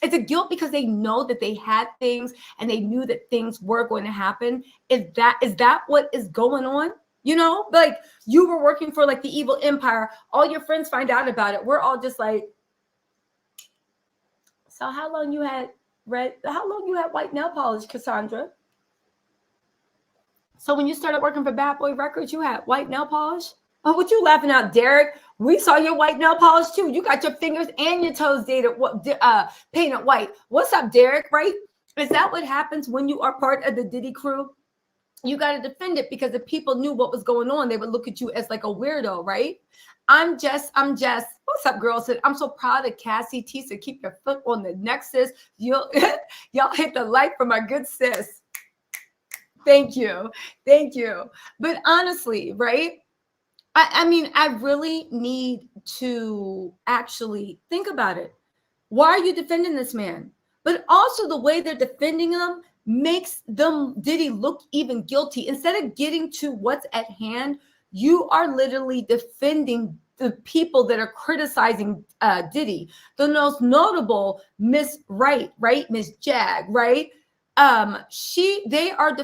is it guilt because they know that they had things and they knew that things were going to happen? Is that what is going on? You know, like you were working for the evil empire. All your friends find out about it. We're all just like, so how long you had white nail polish, Cassandra? So when you started working for Bad Boy Records, you had white nail polish? Oh, what you laughing at, Derek? We saw your white nail polish too. You got your fingers and your toes painted white. What's up, Derek? Right? Is that what happens when you are part of the Diddy crew? You got to defend it because if people knew what was going on, they would look at you as like a weirdo, right? I'm Jess. What's up, girl? Said, I'm so proud of Cassie. T said, keep your foot on the neck, sis. Y'all hit the like for my good sis. Thank you. But honestly, right? I mean, I really need to actually think about it. Why are you defending this man? But also the way they're defending him makes Diddy look even guilty. Instead of getting to what's at hand, you are literally defending the people that are criticizing Diddy. The most notable, Miss Wright, right? Miss Jag, right? They are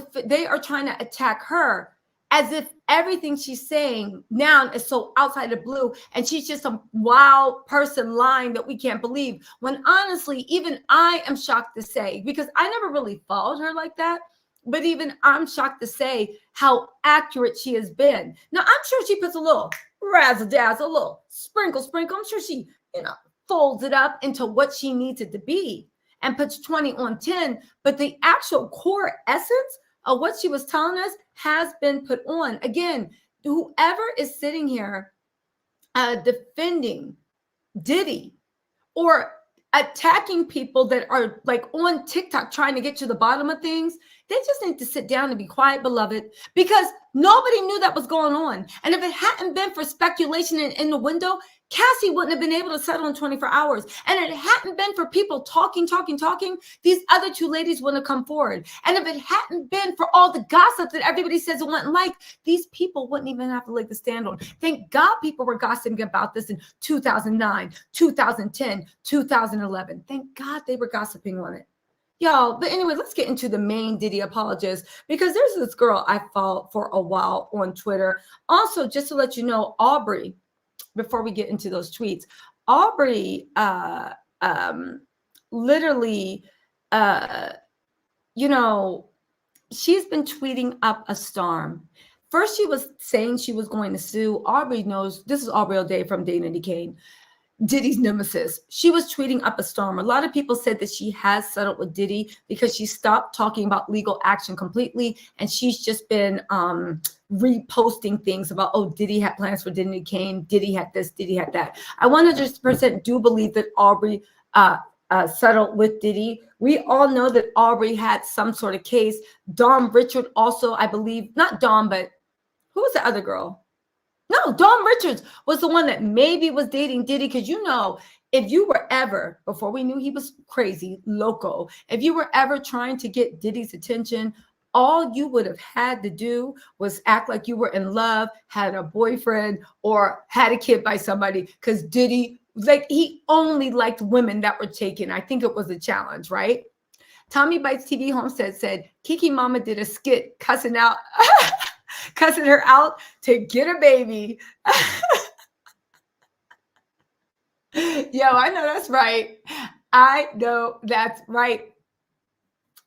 trying to attack her as if everything she's saying now is so outside the blue and she's just some wild person lying that we can't believe. When honestly, even I am shocked to say, because I never really followed her like that, but even I'm shocked to say how accurate she has been. Now, I'm sure she puts a little razzle-dazzle, a little sprinkle. I'm sure she, folds it up into what she needs it to be and puts 20 on 10. But the actual core essence of what she was telling us has been put on. Again, whoever is sitting here defending Diddy or attacking people that are on TikTok trying to get to the bottom of things, they just need to sit down and be quiet, beloved, because nobody knew that was going on. And if it hadn't been for speculation in the window, Cassie wouldn't have been able to settle in 24 hours. And if it hadn't been for people talking, these other two ladies wouldn't have come forward. And if it hadn't been for all the gossip that everybody says it wasn't these people wouldn't even have to leg the stand on. Thank God people were gossiping about this in 2009, 2010, 2011. Thank God they were gossiping on it. Y'all, but anyway, let's get into the main Diddy apologist, because there's this girl I followed for a while on Twitter. Also, just to let you know, Aubrey, before we get into those tweets, Aubrey literally, she's been tweeting up a storm. First, she was saying she was going to sue. Aubrey knows, this is Aubrey O'Day from Dana Kane. Diddy's nemesis. She was tweeting up a storm. A lot of people said that she has settled with Diddy because she stopped talking about legal action completely, and she's just been reposting things about, oh, Diddy had plans for Diddy Kane, Diddy had this, Diddy had that. I 100% do believe that Aubrey settled with Diddy. We all know that Aubrey had some sort of case. Dom Richard also, I believe, not Dom, but who was the other girl? No, Dom Richards was the one that maybe was dating Diddy, because if you were ever, before we knew he was crazy, loco, if you were ever trying to get Diddy's attention, all you would have had to do was act like you were in love, had a boyfriend, or had a kid by somebody, because Diddy, he only liked women that were taken. I think it was a challenge, right? Tommy Bites TV Homestead said, Kiki Mama did a skit cussing her out to get a baby. Yo, I know that's right. I know that's right.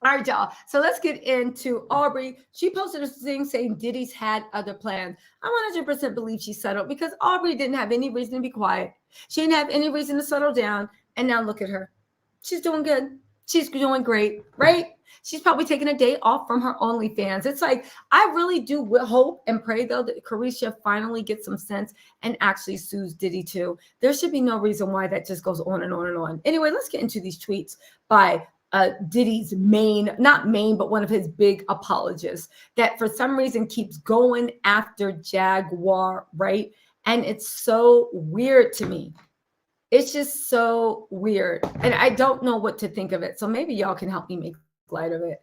All right, y'all. So let's get into Aubrey. She posted a thing saying Diddy's had other plans. I 100% believe she settled, because Aubrey didn't have any reason to be quiet. She didn't have any reason to settle down. And now look at her. She's doing good. She's doing great, right? She's probably taking a day off from her OnlyFans. It's like, I really do hope and pray, though, that Carisha finally gets some sense and actually sues Diddy, too. There should be no reason why that just goes on and on and on. Anyway, let's get into these tweets by Diddy's but one of his big apologists that for some reason keeps going after Jaguar, right? And it's so weird to me. It's just so weird. And I don't know what to think of it. So maybe y'all can help me make light of it.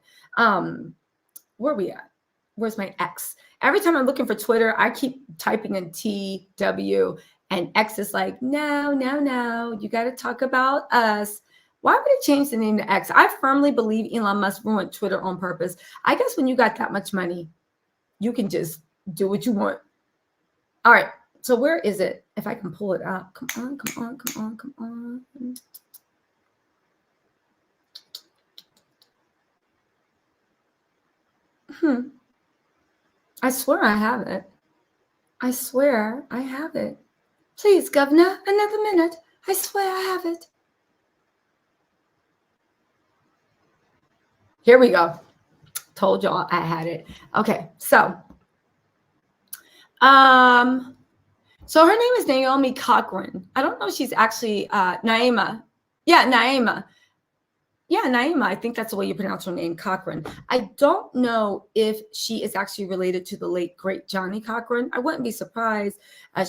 Where are we at? Where's my X? Every time I'm looking for Twitter, I keep typing in TW, and X is like, no, you got to talk about us. Why would it change the name to X? I firmly believe Elon Musk ruined Twitter on purpose. I guess when you got that much money, you can just do what you want. All right. So where is it? If I can pull it up. Come on. I swear I have it. I swear I have it. Please, Governor, another minute. I swear I have it. Here we go. Told y'all I had it. Okay, so so her name is Naomi Cochran. I don't know if she's actually Naima. Yeah, Naima. Yeah, Naima. I think that's the way you pronounce her name, Cochran. I don't know if she is actually related to the late, great Johnny Cochran. I wouldn't be surprised.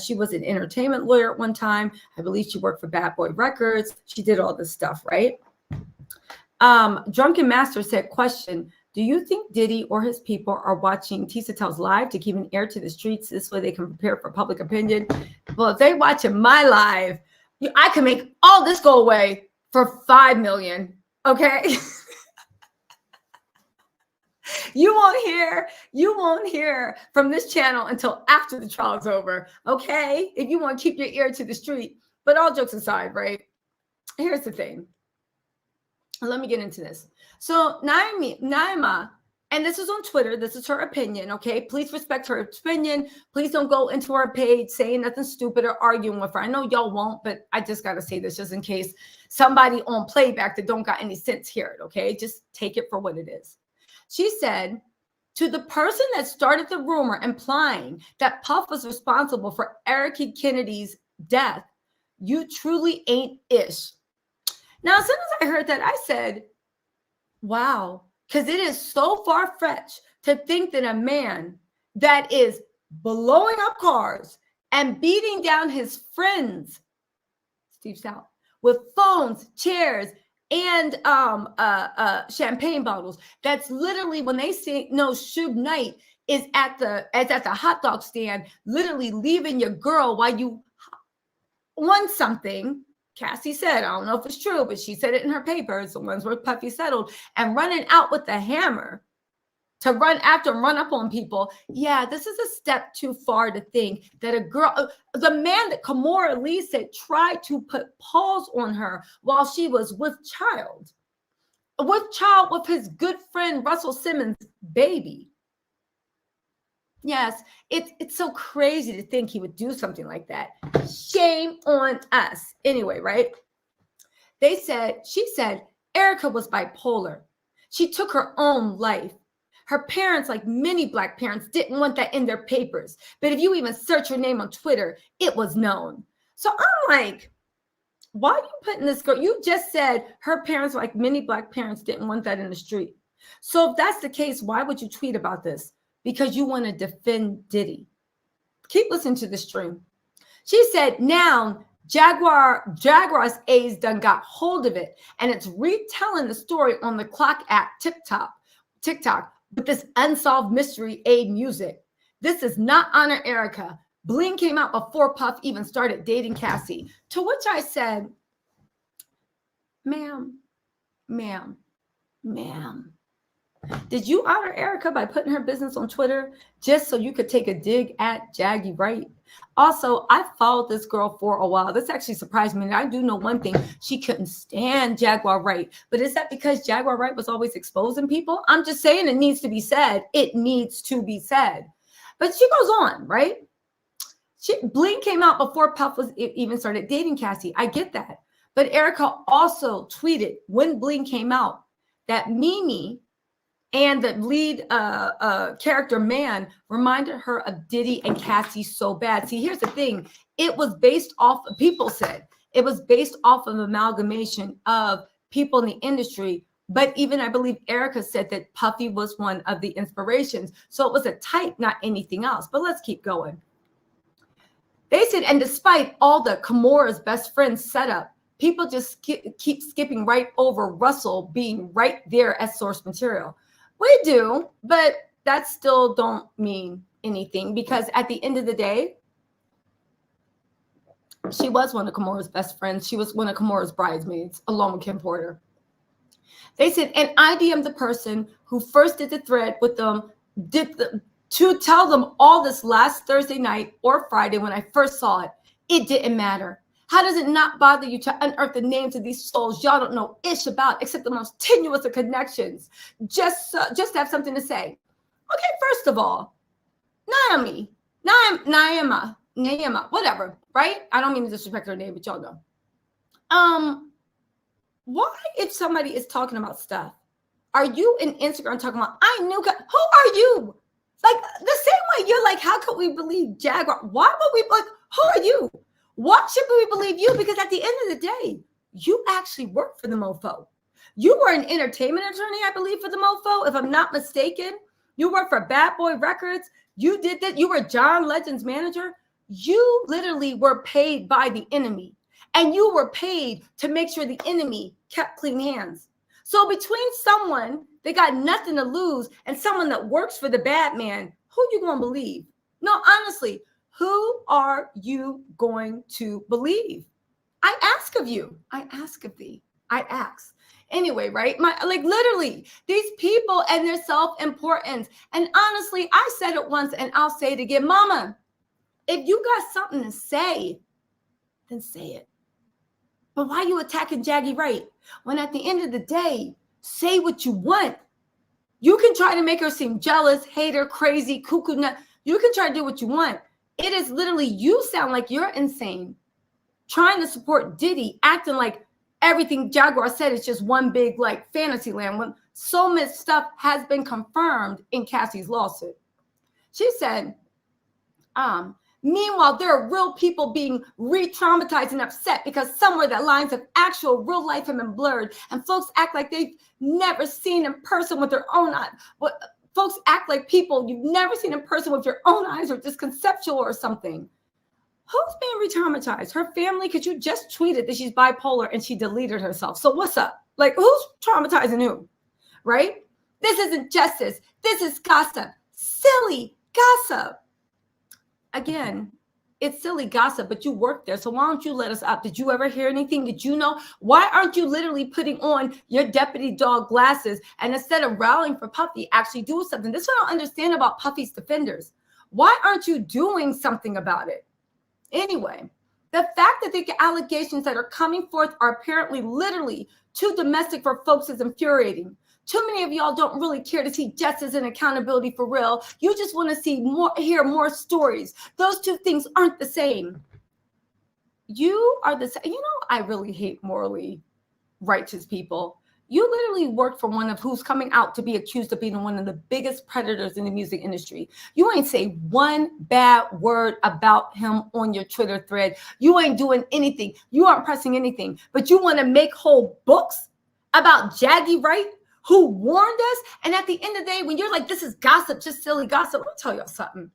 She was an entertainment lawyer at one time. I believe she worked for Bad Boy Records. She did all this stuff, right? Drunken Master said, question, do you think Diddy or his people are watching Tisa Tells Live to keep an ear to the streets? This way they can prepare for public opinion. Well, if they watching my live, I can make all this go away for $5 million. Okay. You won't hear from this channel until after the trial is over. Okay. If you want to keep your ear to the street. But all jokes aside, right? Here's the thing. Let me get into this. So Naima, and this is on Twitter. This is her opinion. Okay. Please respect her opinion. Please don't go into her page saying nothing stupid or arguing with her. I know y'all won't, but I just got to say this just in case somebody on playback that don't got any sense hear it. Okay. Just take it for what it is. She said, to the person that started the rumor implying that Puff was responsible for Eric Kennedy's death, you truly ain't ish. Now, as soon as I heard that, I said, wow, because it is so far-fetched to think that a man that is blowing up cars and beating down his friends, Steve Stout, with phones, chairs, and champagne bottles. That's literally when they say, no, Suge Knight is at the hot dog stand, literally leaving your girl while you want something. Cassie said, I don't know if it's true, but she said it in her papers, the ones where Puffy settled, and running out with the hammer to run after and run up on people. Yeah, this is a step too far to think that a girl, the man that Kimora Lee said tried to put paws on her while she was with child with his good friend Russell Simmons' baby. Yes, it's so crazy to think he would do something like that. Shame on us. Anyway, right? She said, Erica was bipolar. She took her own life. Her parents, like many Black parents, didn't want that in their papers. But if you even search her name on Twitter, it was known. So I'm like, why are you putting this girl? You just said her parents, like many Black parents, didn't want that in the street. So if that's the case, why would you tweet about this? Because you want to defend Diddy. Keep listening to the stream. She said, now Jaguar's A's done got hold of it, and it's retelling the story on the Clock app TikTok with this unsolved mystery aid music. This is not honor Erica. Bling came out before Puff even started dating Cassie. To which I said, ma'am, did you honor Erica by putting her business on Twitter just so you could take a dig at Jaggy Wright? Also, I followed this girl for a while. This actually surprised me. And I do know one thing. She couldn't stand Jaguar Wright. But is that because Jaguar Wright was always exposing people? I'm just saying it needs to be said. It needs to be said. But she goes on, right? Bling came out before Puff was even started dating Cassie. I get that. But Erica also tweeted when Bling came out that Mimi and the lead character man reminded her of Diddy and Cassie so bad. See, here's the thing. It was based off, people said, it was based off of amalgamation of people in the industry. But even I believe Erica said that Puffy was one of the inspirations. So it was a type, not anything else. But let's keep going. They said, and despite all the Kimura's best friend setup, people just keep skipping right over Russell being right there as source material. We do, but that still don't mean anything because at the end of the day, she was one of Kimura's best friends. She was one of Kimura's bridesmaids along with Kim Porter. They said, and I DM'd the person who first did the thread with them, to tell them all this last Thursday night or Friday when I first saw it. It didn't matter. How does it not bother you to unearth the names of these souls y'all don't know ish about except the most tenuous of connections? Just to have something to say. Okay, first of all, Naima, whatever, right? I don't mean to disrespect her name, but y'all know. Why, if somebody is talking about stuff, are you in Instagram talking about, who are you? Like the same way you're like, how could we believe Jaguar? Why would we, like, who are you? Why should we believe you? Because at the end of the day, you actually work for the mofo. You were an entertainment attorney, I believe, for the mofo, if I'm not mistaken. You worked for Bad Boy Records. You did that. You were John Legend's manager. You literally were paid by the enemy. And you were paid to make sure the enemy kept clean hands. So between someone that got nothing to lose and someone that works for the bad man, who you going to believe? No, honestly, who are you going to believe? I ask of you. I ask of thee. I ask. Anyway, right? Literally, these people and their self-importance. And honestly, I said it once and I'll say it again. Mama, if you got something to say, then say it. But why are you attacking Jaggy Wright? When at the end of the day, say what you want. You can try to make her seem jealous, hater, crazy, cuckoo nut. You can try to do what you want. It is literally, you sound like you're insane, trying to support Diddy, acting like everything Jaguar said is just one big like fantasy land when so much stuff has been confirmed in Cassie's lawsuit. She said, meanwhile, there are real people being re-traumatized and upset because somewhere the lines of actual real life have been blurred and folks act like they've never seen in person with their own eyes. Folks act like people you've never seen in person with your own eyes or just conceptual or something. Who's being re-traumatized? Her family? Because you just tweeted that she's bipolar and she deleted herself. So what's up? Like, who's traumatizing who? Right? This isn't justice. This is gossip. Silly gossip. Again, it's silly gossip, but you work there. So why don't you let us out? Did you ever hear anything? Did you know? Why aren't you literally putting on your deputy dog glasses and instead of rallying for Puffy, actually do something? This is what I don't understand about Puffy's defenders. Why aren't you doing something about it? Anyway, the fact that the allegations that are coming forth are apparently literally too domestic for folks is infuriating. Too many of y'all don't really care to see justice and accountability for real. You just want to see more, hear more stories. Those two things aren't the same. You are the same. You know, I really hate morally righteous people. You literally work for one of who's coming out to be accused of being one of the biggest predators in the music industry. You ain't say one bad word about him on your Twitter thread. You ain't doing anything. You aren't pressing anything. But you want to make whole books about Jaggy Wright, who warned us. And at the end of the day, when you're like, this is gossip, just silly gossip, let me tell y'all something.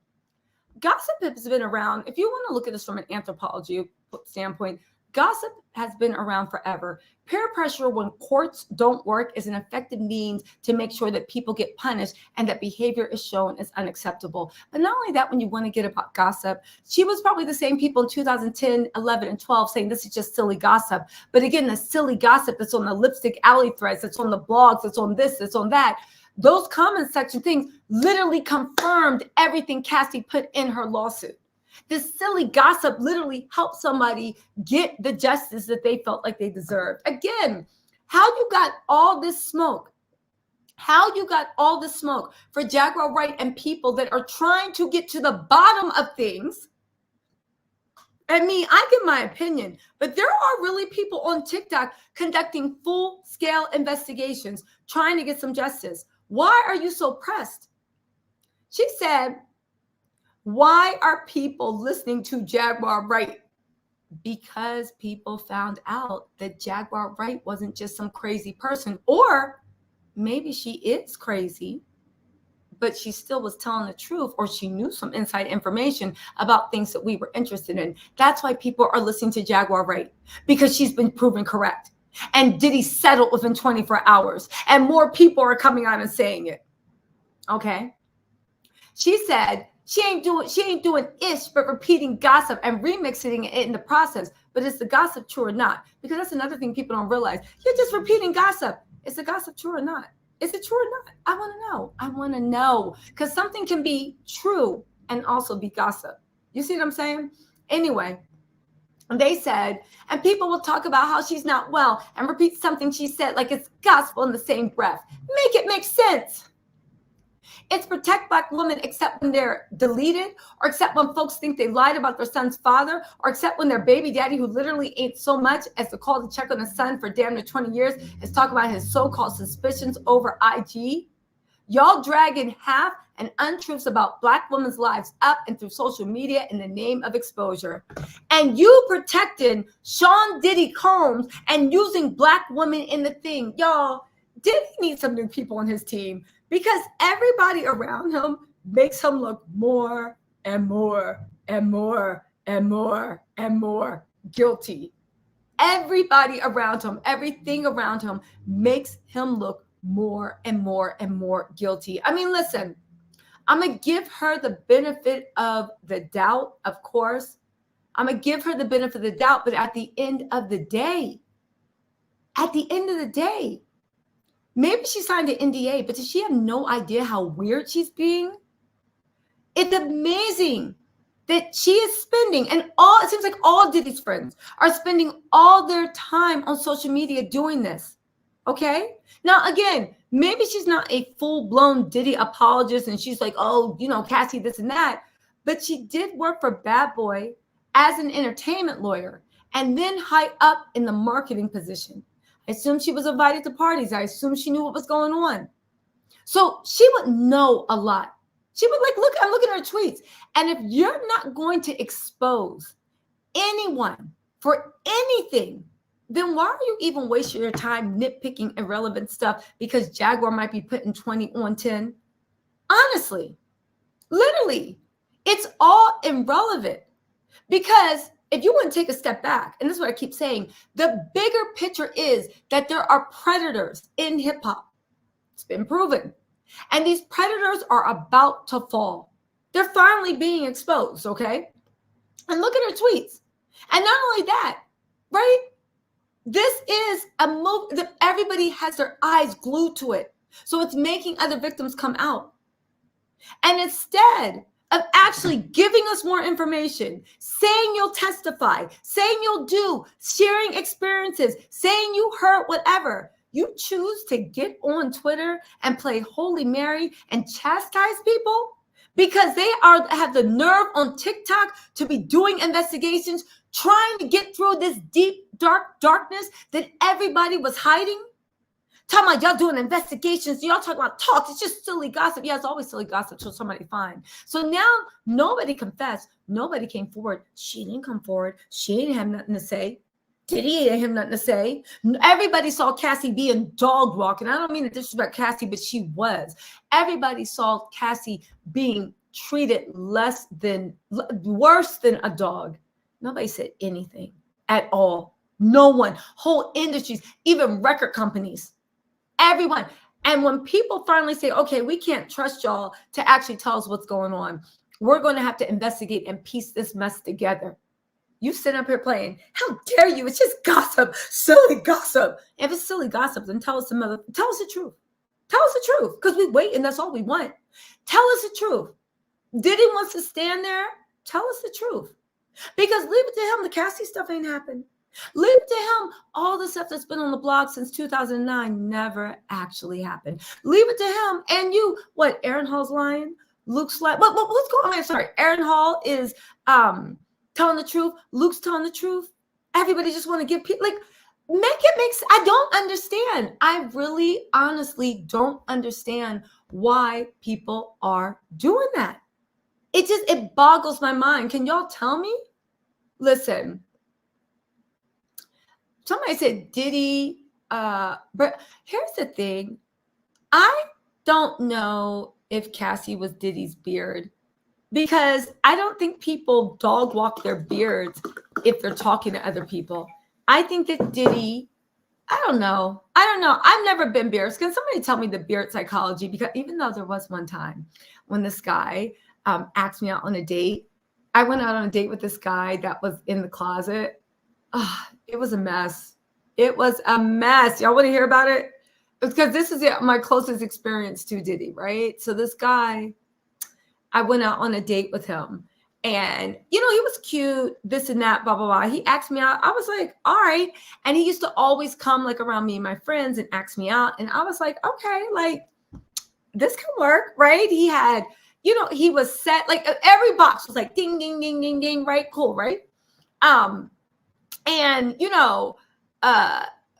Gossip has been around. If you want to look at this from an anthropology standpoint, gossip has been around forever. Peer pressure, when courts don't work, is an effective means to make sure that people get punished and that behavior is shown as unacceptable. But not only that, when you want to get about gossip, she was probably the same people in 2010, 11, and 12 saying this is just silly gossip. But again, the silly gossip that's on the lipstick alley threads, that's on the blogs, that's on this, that's on that, those comment section things literally confirmed everything Cassie put in her lawsuit. This silly gossip literally helped somebody get the justice that they felt like they deserved. Again, how you got all this smoke? How you got all this smoke for Jaguar Wright and people that are trying to get to the bottom of things? I mean, I give my opinion, but there are really people on TikTok conducting full-scale investigations, trying to get some justice. Why are you so pressed? She said, why are people listening to Jaguar Wright? Because people found out that Jaguar Wright wasn't just some crazy person, or maybe she is crazy, but she still was telling the truth, or she knew some inside information about things that we were interested in. That's why people are listening to Jaguar Wright, because she's been proven correct. And Diddy settled within 24 hours, and more people are coming out and saying it. Okay. She said she ain't doing ish, but repeating gossip and remixing it in the process. But is the gossip true or not? Because that's another thing people don't realize. You're just repeating gossip. Is the gossip true or not? Is it true or not? I want to know. I want to know, because something can be true and also be gossip. You see what I'm saying? Anyway, they said, and people will talk about how she's not well and repeat something she said like it's gospel in the same breath. Make it make sense. It's protect Black women except when they're deleted, or except when folks think they lied about their son's father, or except when their baby daddy, who literally ate so much as to call to check on his son for damn near 20 years, is talking about his so-called suspicions over IG. Y'all dragging half and untruths about Black women's lives up and through social media in the name of exposure. And you protecting Sean Diddy Combs and using Black women in the thing. Y'all, Diddy needs some new people on his team, because everybody around him makes him look more and more and more and more and more guilty. Everybody around him, everything around him makes him look more and more and more guilty. I mean, listen, I'm going to give her the benefit of the doubt, of course. I'm going to give her the benefit of the doubt, but at the end of the day, maybe she signed an NDA, but does she have no idea how weird she's being? It's amazing that she is spending, and it seems like all Diddy's friends are spending all their time on social media doing this. Okay? Now, again, maybe she's not a full-blown Diddy apologist and she's like, oh, you know, Cassie, this and that. But she did work for Bad Boy as an entertainment lawyer and then high up in the marketing position. I assume she was invited to parties. I assume she knew what was going on. So she would know a lot. She would like, look, I'm looking at her tweets. And if you're not going to expose anyone for anything, then why are you even wasting your time nitpicking irrelevant stuff because Jaguar might be putting 20 on 10? Honestly, literally, it's all irrelevant. Because if you want to take a step back, and this is what I keep saying, the bigger picture is that there are predators in hip hop. It's been proven. And these predators are about to fall. They're finally being exposed, okay? And look at her tweets. And not only that, right? This is a move that everybody has their eyes glued to it. So it's making other victims come out. And instead of actually giving us more information, saying you'll testify, saying you'll do, sharing experiences, saying you heard whatever, You choose to get on Twitter and play Holy Mary and chastise people because they have the nerve on TikTok to be doing investigations, trying to get through this deep, darkness that everybody was hiding. Talking about y'all doing investigations, y'all talking about talks. It's just silly gossip. Yeah, it's always silly gossip till somebody finds. So now nobody confessed. Nobody came forward. She didn't come forward. She didn't have nothing to say. Diddy didn't have nothing to say. Everybody saw Cassie being dog walking. I don't mean to disrespect Cassie, but she was. Everybody saw Cassie being treated worse than a dog. Nobody said anything at all. No one. Whole industries, even record companies. Everyone. And when people finally say, okay, we can't trust y'all to actually tell us what's going on, we're going to have to investigate and piece this mess together. You sit up here playing, how dare you? It's just gossip, silly gossip. If it's silly gossip, then tell us the truth. Tell us the truth, because we wait and that's all we want. Tell us the truth. Diddy wants to stand there. Tell us the truth. Because leave it to him. The Cassie stuff ain't happened. Leave it to him. All the stuff that's been on the blog since 2009 never actually happened. Leave it to him. And you, what, Aaron Hall's lying? Luke's lying. What's going on? I'm sorry. Aaron Hall is telling the truth. Luke's telling the truth. Everybody just want to give people, like, make it make sense. I don't understand. I really, honestly don't understand why people are doing that. It boggles my mind. Can y'all tell me? Listen, somebody said Diddy, but here's the thing. I don't know if Cassie was Diddy's beard, because I don't think people dog walk their beards if they're talking to other people. I think that Diddy, I don't know. I've never been beards. Can somebody tell me the beard psychology? Because even though there was one time when this guy asked me out on a date, I went out on a date with this guy that was in the closet. It was a mess. It was a mess. Y'all want to hear about it? Because this is my closest experience to Diddy, right? So this guy, I went out on a date with him. And, he was cute, this and that, blah, blah, blah. He asked me out. I was like, all right. And he used to always come like around me and my friends and ask me out. And I was like, okay, like this can work, right? He had, he was set, like every box was like ding, ding, ding, ding, ding, right? Cool, right? And,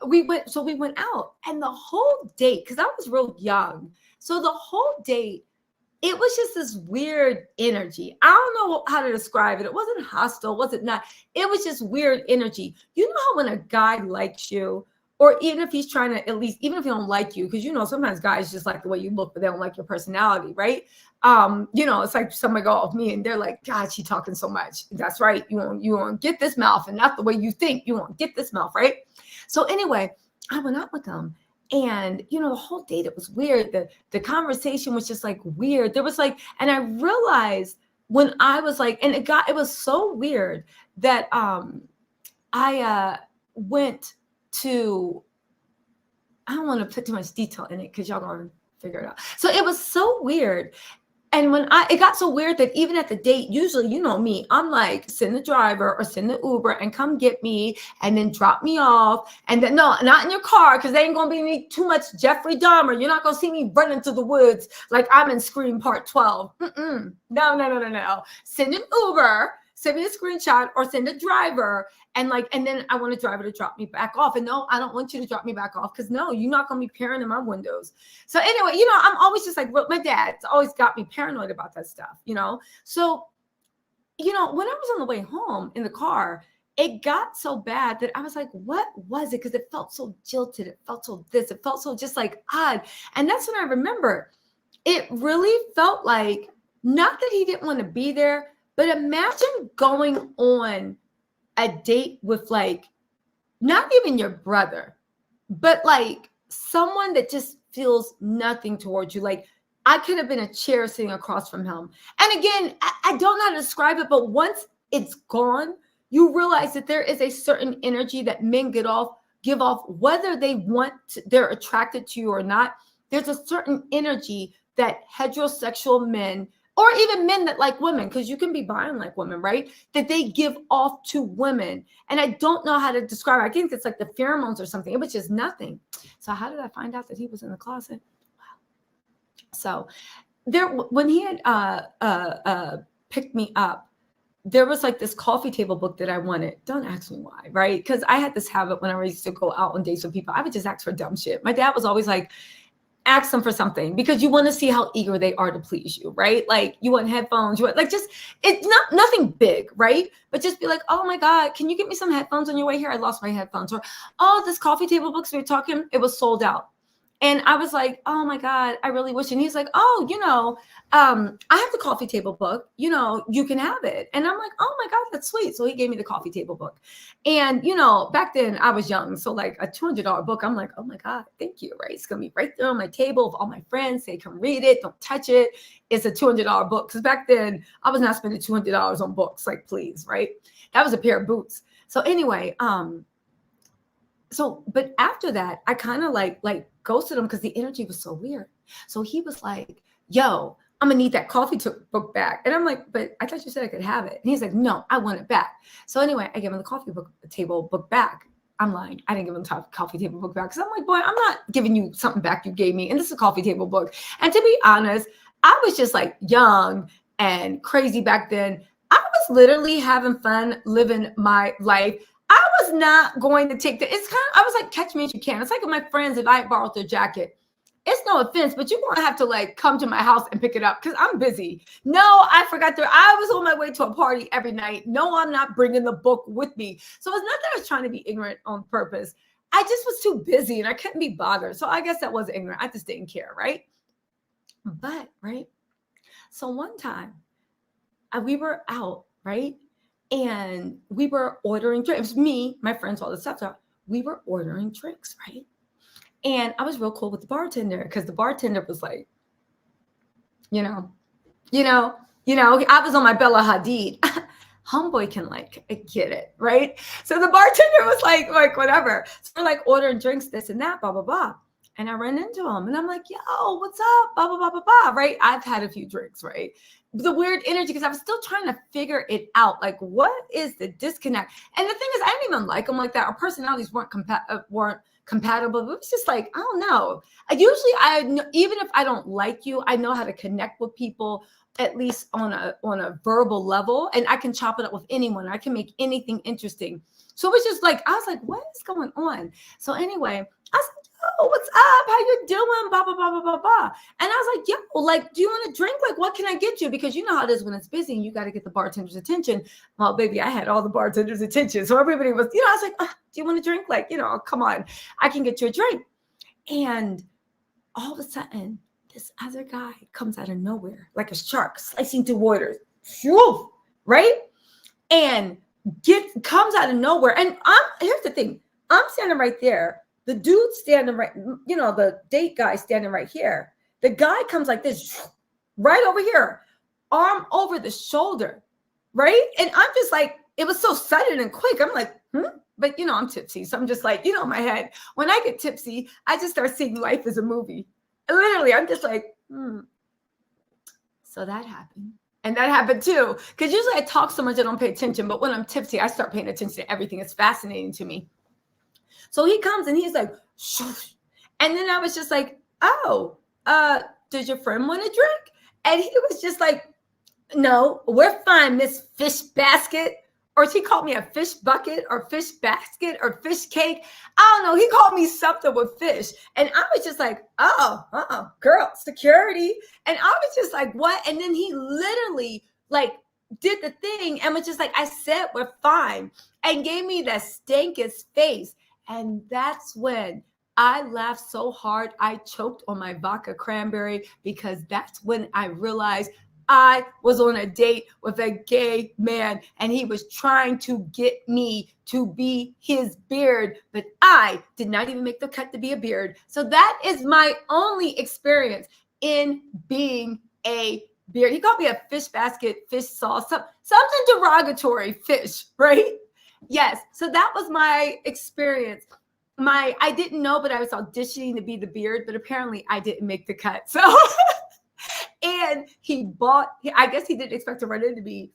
we went out, and the whole date, because I was real young. So the whole date, it was just this weird energy. I don't know how to describe it. It wasn't hostile, wasn't not. It was just weird energy. You know how when a guy likes you, or even if he's trying to, at least, even if he don't like you, because sometimes guys just like the way you look, but they don't like your personality, right? It's like somebody go off me and they're like, God, she talking so much. That's right. You won't get this mouth, and not the way you think. You won't get this mouth, right? So anyway, I went out with them. And, the whole date, it was weird. The conversation was just like weird. There was like, and I realized when I was like, and it was so weird that I went to, I don't want to put too much detail in it because y'all gonna figure it out. So it was so weird. And when it got so weird that even at the date, usually, me, I'm like, send the driver or send the Uber and come get me and then drop me off. And then, no, not in your car, because they ain't going to be too much Jeffrey Dahmer. You're not going to see me running to the woods like I'm in Scream Part 12. No. Send an Uber, send me a screenshot, or send a driver. And then I want a driver to drop me back off. And no, I don't want you to drop me back off, because no, you're not going to be peering in my windows. So anyway, I'm always just like, well, my dad's always got me paranoid about that stuff, So, when I was on the way home in the car, it got so bad that I was like, what was it? Because it felt so jilted. It felt so this. It felt so just like odd. And that's when I remember it really felt like, not that he didn't want to be there, but imagine going on a date with like, not even your brother, but like someone that just feels nothing towards you. Like, I could have been a chair sitting across from him. And again, I don't know how to describe it, but once it's gone, you realize that there is a certain energy that men give off, whether they're attracted to you or not. There's a certain energy that heterosexual men or even men that like women, because you can be buying like women, right? That they give off to women. And I don't know how to describe it. I think it's like the pheromones or something. It was just nothing. So how did I find out that he was in the closet? So there, when he had picked me up, there was like this coffee table book that I wanted. Don't ask me why, right? Because I had this habit when I used to go out on dates with people. I would just ask for dumb shit. My dad was always like, ask them for something, because you want to see how eager they are to please you, right? Like you want headphones, you want like just, it's not nothing big, right? But just be like, oh my God, can you get me some headphones on your way here? I lost my headphones. Or, oh, this coffee table books we were talking, it was sold out. And I was like, oh my God, I really wish. And he's like, oh, I have the coffee table book, you can have it. And I'm like, oh my God, that's sweet. So he gave me the coffee table book. And, back then I was young. So like a $200 book, I'm like, oh my God, thank you. Right. It's going to be right there on my table with all my friends. They can read it. Don't touch it. It's a $200 book. Cause back then I was not spending $200 on books. Like, please. Right. That was a pair of boots. So anyway, but after that, I kind of like ghosted him because the energy was so weird. So he was like, yo, I'm gonna need that coffee book back. And I'm like, but I thought you said I could have it. And he's like, no, I want it back. So anyway, I gave him the table book back. I'm lying. I didn't give him the coffee table book back. Because I'm like, boy, I'm not giving you something back you gave me. And this is a coffee table book. And to be honest, I was just like young and crazy back then. I was literally having fun living my life. I was not going to take I was like, catch me if you can. It's like with my friends, if I borrowed their jacket, it's no offense, but you're going to have to like come to my house and pick it up because I'm busy. No, I forgot I was on my way to a party every night. No, I'm not bringing the book with me. So it's not that I was trying to be ignorant on purpose. I just was too busy and I couldn't be bothered. So I guess that was ignorant. I just didn't care, right? But, right? So one time we were out, right? And we were ordering drinks. It was me, my friends, all this stuff. So we were ordering drinks, right? And I was real cool with the bartender because the bartender was like, I was on my Bella Hadid. Homeboy can like get it, right? So the bartender was like whatever. So we're like ordering drinks, this and that, blah, blah, blah. And I ran into him and I'm like, yo, what's up? Blah, blah, blah, blah, blah, right? I've had a few drinks, right? The weird energy, because I was still trying to figure it out. Like, what is the disconnect? And the thing is, I didn't even like him like that. Our personalities weren't compatible. It was just like, I don't know. Even if I don't like you, I know how to connect with people, at least on a verbal level. And I can chop it up with anyone. I can make anything interesting. So it was just like, I was like, what is going on? So anyway, I was like, oh, what's up? How you doing? Blah, blah, blah, blah, blah, blah. And I was like, yo, like, do you want a drink? Like, what can I get you? Because you know how it is when it's busy and you got to get the bartender's attention. Well, baby, I had all the bartender's attention. So everybody was, I was like, do you want a drink? Like, come on, I can get you a drink. And all of a sudden, this other guy comes out of nowhere, like a shark slicing through waters, right? And comes out of nowhere. And here's the thing. I'm standing right there. The dude standing right, the date guy standing right here. The guy comes like this, right over here, arm over the shoulder, right? And I'm just like, it was so sudden and quick. I'm like, But, I'm tipsy. So I'm just like, in my head, when I get tipsy, I just start seeing life as a movie. Literally, I'm just like, So that happened. And that happened too. Because usually I talk so much I don't pay attention. But when I'm tipsy, I start paying attention to everything. It's fascinating to me. So he comes and he's like, shoosh. And then I was just like, oh, does your friend want a drink? And he was just like, no, we're fine, Miss Fish Basket. Or he called me a fish bucket or fish basket or fish cake. I don't know. He called me something with fish. And I was just like, girl, security. And I was just like, what? And then he literally like did the thing and was just like, I said, we're fine. And gave me the stankest face. And that's when I laughed so hard, I choked on my vodka cranberry because that's when I realized I was on a date with a gay man and he was trying to get me to be his beard, but I did not even make the cut to be a beard. So that is my only experience in being a beard. He called me a fish basket, fish sauce, something derogatory, fish, right? Yes. So that was my experience. I didn't know, but I was auditioning to be the beard, but apparently I didn't make the cut. So And I guess he didn't expect to run into me,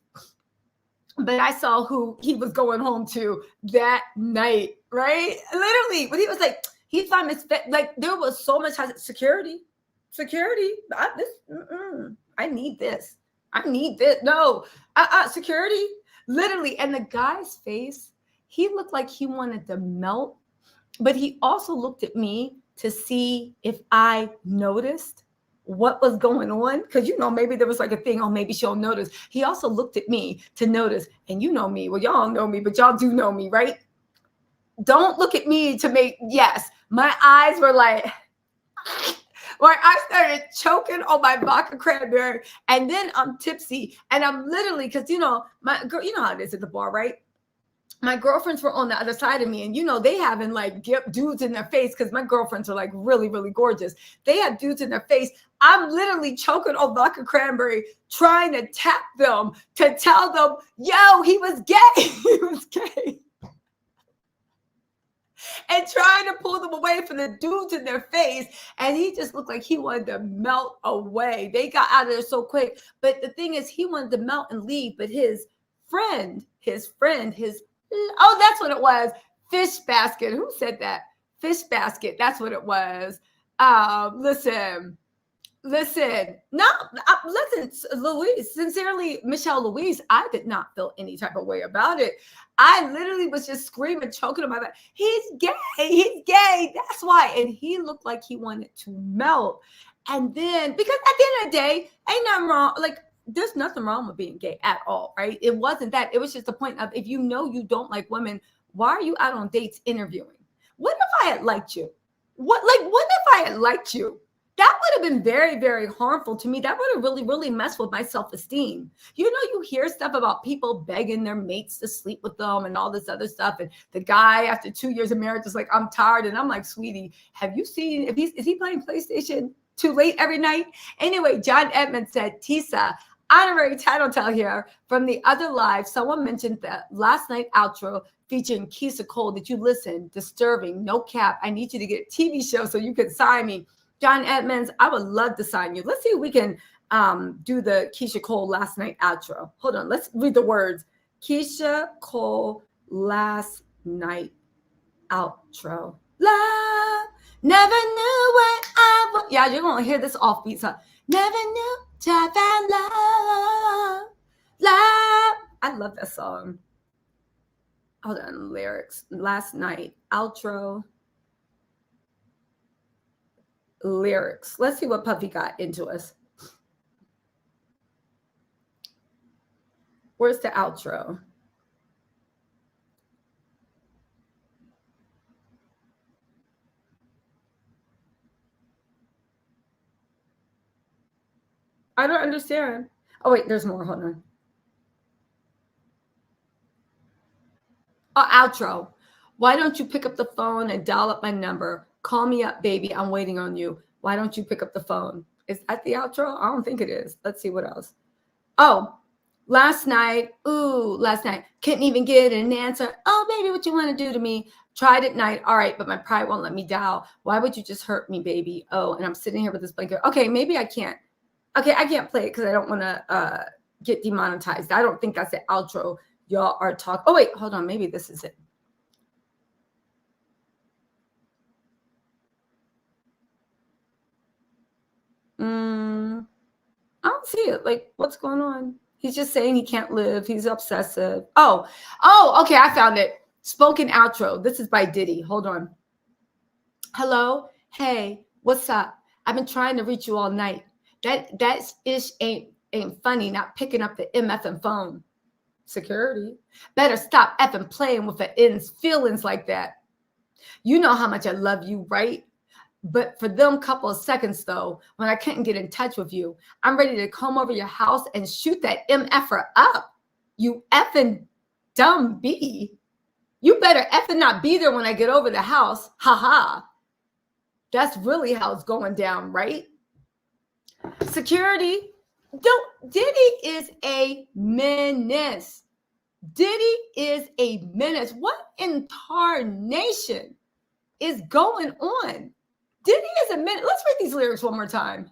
but I saw who he was going home to that night, right? Literally, when he was like, he found his, like, there was so much security. I need this. No, security, literally. And the guy's face, he looked like he wanted to melt, but he also looked at me to see if I noticed what was going on. Because, maybe there was like a thing, maybe she'll notice. He also looked at me to notice. And you know me. Well, y'all know me, but y'all do know me, right? Don't look at me to make, yes. My eyes were like, where I started choking on my vodka cranberry. And then I'm tipsy. And I'm literally, because, my girl, you know how it is at the bar, right? My girlfriends were on the other side of me, and they having like dudes in their face, because my girlfriends are like really, really gorgeous. They have dudes in their face. I'm literally choking on vodka cranberry, trying to tap them to tell them, yo, he was gay. He was gay. And trying to pull them away from the dudes in their face. And he just looked like he wanted to melt away. They got out of there so quick. But the thing is, he wanted to melt and leave. But his friend, oh, that's what it was. Fish basket. Who said that? Fish basket. That's what it was. Listen. No, listen, Louise, sincerely, Michelle Louise, I did not feel any type of way about it. I literally was just screaming, choking on my back. He's gay. That's why. And he looked like he wanted to melt. And then, because at the end of the day, ain't nothing wrong. Like, there's nothing wrong with being gay at all, right? It wasn't that. It was just the point of, if you don't like women, why are you out on dates interviewing? What if I had liked you? What if I had liked you? That would have been very, very harmful to me. That would have really, really messed with my self-esteem. You hear stuff about people begging their mates to sleep with them and all this other stuff. And the guy, after 2 years of marriage, is like, I'm tired. And I'm like, sweetie, have you seen, is he playing PlayStation too late every night? Anyway, John Edmonds said, Tisa, honorary title tell here from the other live. Someone mentioned that last night outro featuring Keisha Cole. Did you listen? Disturbing, no cap. I need you to get a TV show so you can sign me. John Edmonds, I would love to sign you. Let's see if we can do the Keisha Cole last night outro. Hold on. Let's read the words. Keisha Cole last night outro. Love, never knew what I was. Yeah, you're going to hear this offbeat. So, never knew to find love. Love. I love that song. Hold on. Lyrics. Last night outro. Lyrics. Let's see what Puffy got into us. Where's the outro? I don't understand. Oh, wait, there's more. Hold on. Oh, outro. Why don't you pick up the phone and dial up my number? Call me up, baby. I'm waiting on you. Why don't you pick up the phone? Is that the outro? I don't think it is. Let's see what else. Oh, last night. Ooh, last night. Couldn't even get an answer. Oh, baby, what you want to do to me? Tried at night. All right, but my pride won't let me dial. Why would you just hurt me, baby? Oh, and I'm sitting here with this blanket. Okay, maybe I can't. Okay, I can't play it because I don't want to get demonetized. I don't think that's the outro. Y'all are talking. Oh, wait, hold on. Maybe this is it. I don't see it. Like, what's going on? He's just saying he can't live. He's obsessive. Oh, okay. I found it. Spoken outro. This is by Diddy. Hold on. Hello. Hey, what's up? I've been trying to reach you all night. That ish ain't funny. Not picking up the MF phone. Security. Better stop effing playing with the feelings like that. You know how much I love you, right? But for them couple of seconds, though, when I couldn't get in touch with you, I'm ready to come over your house and shoot that MFer up. You effing dumb bee. You better effing not be there when I get over the house. Ha ha. That's really how it's going down, right? Security. Diddy is a menace. Diddy is a menace. What in tarnation is going on? Diddy is a menace. Let's read these lyrics one more time.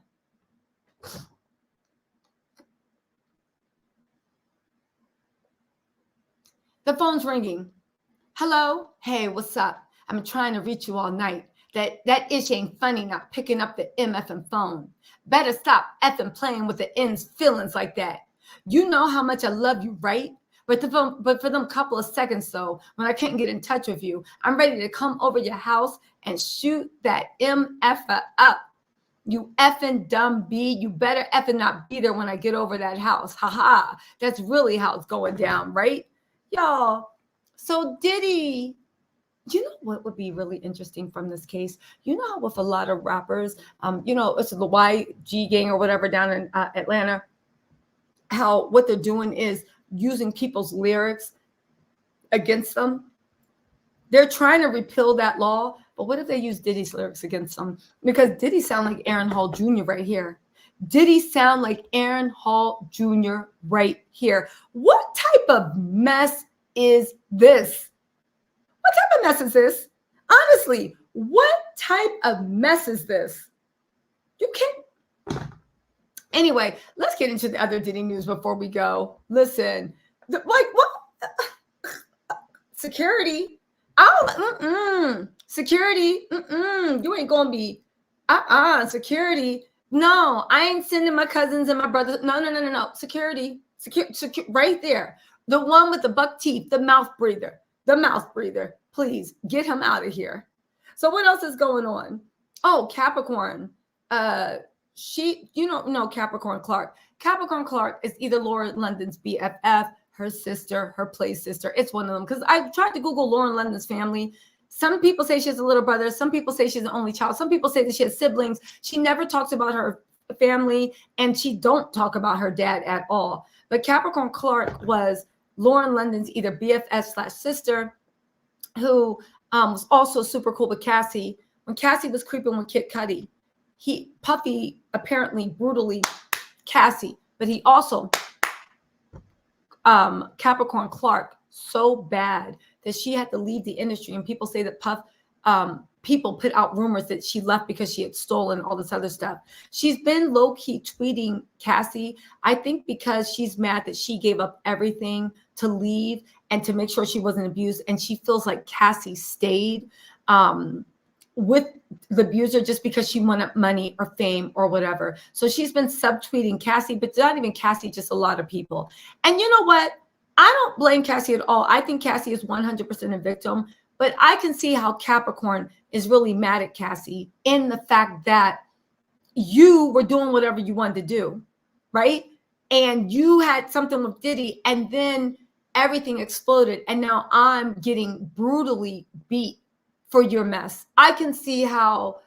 The phone's ringing. Hello? Hey, what's up? I've been trying to reach you all night. That ish ain't funny not picking up the MFing phone. Better stop effing playing with the ends feelings like that. You know how much I love you, right? But for them couple of seconds though, when I can't get in touch with you, I'm ready to come over your house and shoot that MFer up. You effing dumb B. You better effing not be there when I get over that house. Haha. That's really how it's going down, right? Y'all. So Diddy, you know what would be really interesting from this case? You know how with a lot of rappers, it's the YG gang or whatever down in Atlanta, how what they're doing is using people's lyrics against them. They're trying to repeal that law, but what if they use Diddy's lyrics against them? Because Diddy sound like Aaron Hall Jr. right here. Diddy sound like Aaron Hall Jr. right here. What type of mess is this? What type of mess is this? Honestly, what type of mess is this? You can't. Anyway, let's get into the other Diddy news before we go. Listen, what? Security. Security. You ain't gonna be. Security. No, I ain't sending my cousins and my brothers. No. Security. Right there. The one with the buck teeth, the mouth breather. Please get him out of here. So what else is going on? Oh, Capricorn. You don't know Capricorn Clark. Capricorn Clark is either Lauren London's BFF, her sister, her play sister. It's one of them. Because I tried to Google Lauren London's family. Some people say she has a little brother. Some people say she's an only child. Some people say that she has siblings. She never talks about her family, and she don't talk about her dad at all. But Capricorn Clark was Lauren London's either BFF/sister, who was also super cool with Cassie. When Cassie was creeping with Kid Cudi, Puffy apparently brutally Cassie, but he also Capricorn Clark so bad that she had to leave the industry. And people say that people put out rumors that she left because she had stolen all this other stuff. She's been low-key tweeting Cassie, I think because she's mad that she gave up everything to leave and to make sure she wasn't abused. And she feels like Cassie stayed with the abuser just because she wanted money or fame or whatever. So she's been subtweeting Cassie, but not even Cassie, just a lot of people. And you know what? I don't blame Cassie at all. I think Cassie is 100% a victim, but I can see how Capricorn is really mad at Cassie in the fact that you were doing whatever you wanted to do, right? And you had something with Diddy, and then everything exploded, and now I'm getting brutally beat for your mess. I can see how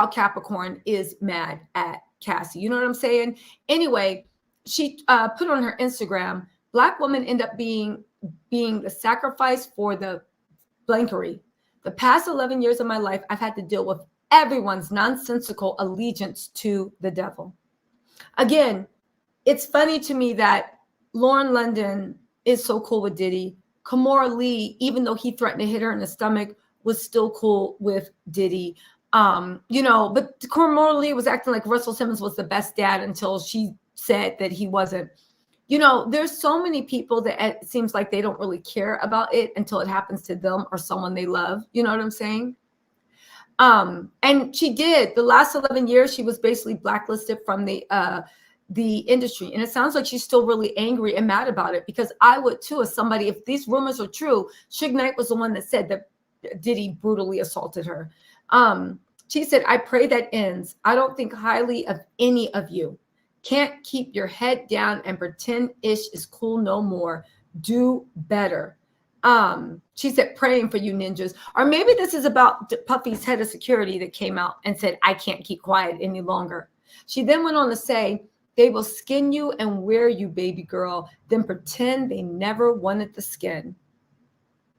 Capricorn is mad at Cassie. You know what I'm saying? Anyway, she put on her Instagram, Black woman end up being the sacrifice for the blankery. The past 11 years of my life, I've had to deal with everyone's nonsensical allegiance to the devil. Again, it's funny to me that Lauren London is so cool with Diddy. Kamora Lee, even though he threatened to hit her in the stomach, was still cool with Diddy. But Kamora Lee was acting like Russell Simmons was the best dad until she said that he wasn't. There's so many people that it seems like they don't really care about it until it happens to them or someone they love. You know what I'm saying? And she did. The last 11 years, she was basically blacklisted from the industry. And it sounds like she's still really angry and mad about it, because I would too, as somebody, if these rumors are true. Suge Knight was the one that said that Diddy brutally assaulted her. She said, I pray that ends. I don't think highly of any of you. Can't keep your head down and pretend ish is cool no more. Do better. She said, praying for you ninjas. Or maybe this is about Puffy's head of security that came out and said, I can't keep quiet any longer. She then went on to say, they will skin you and wear you, baby girl, then pretend they never wanted the skin.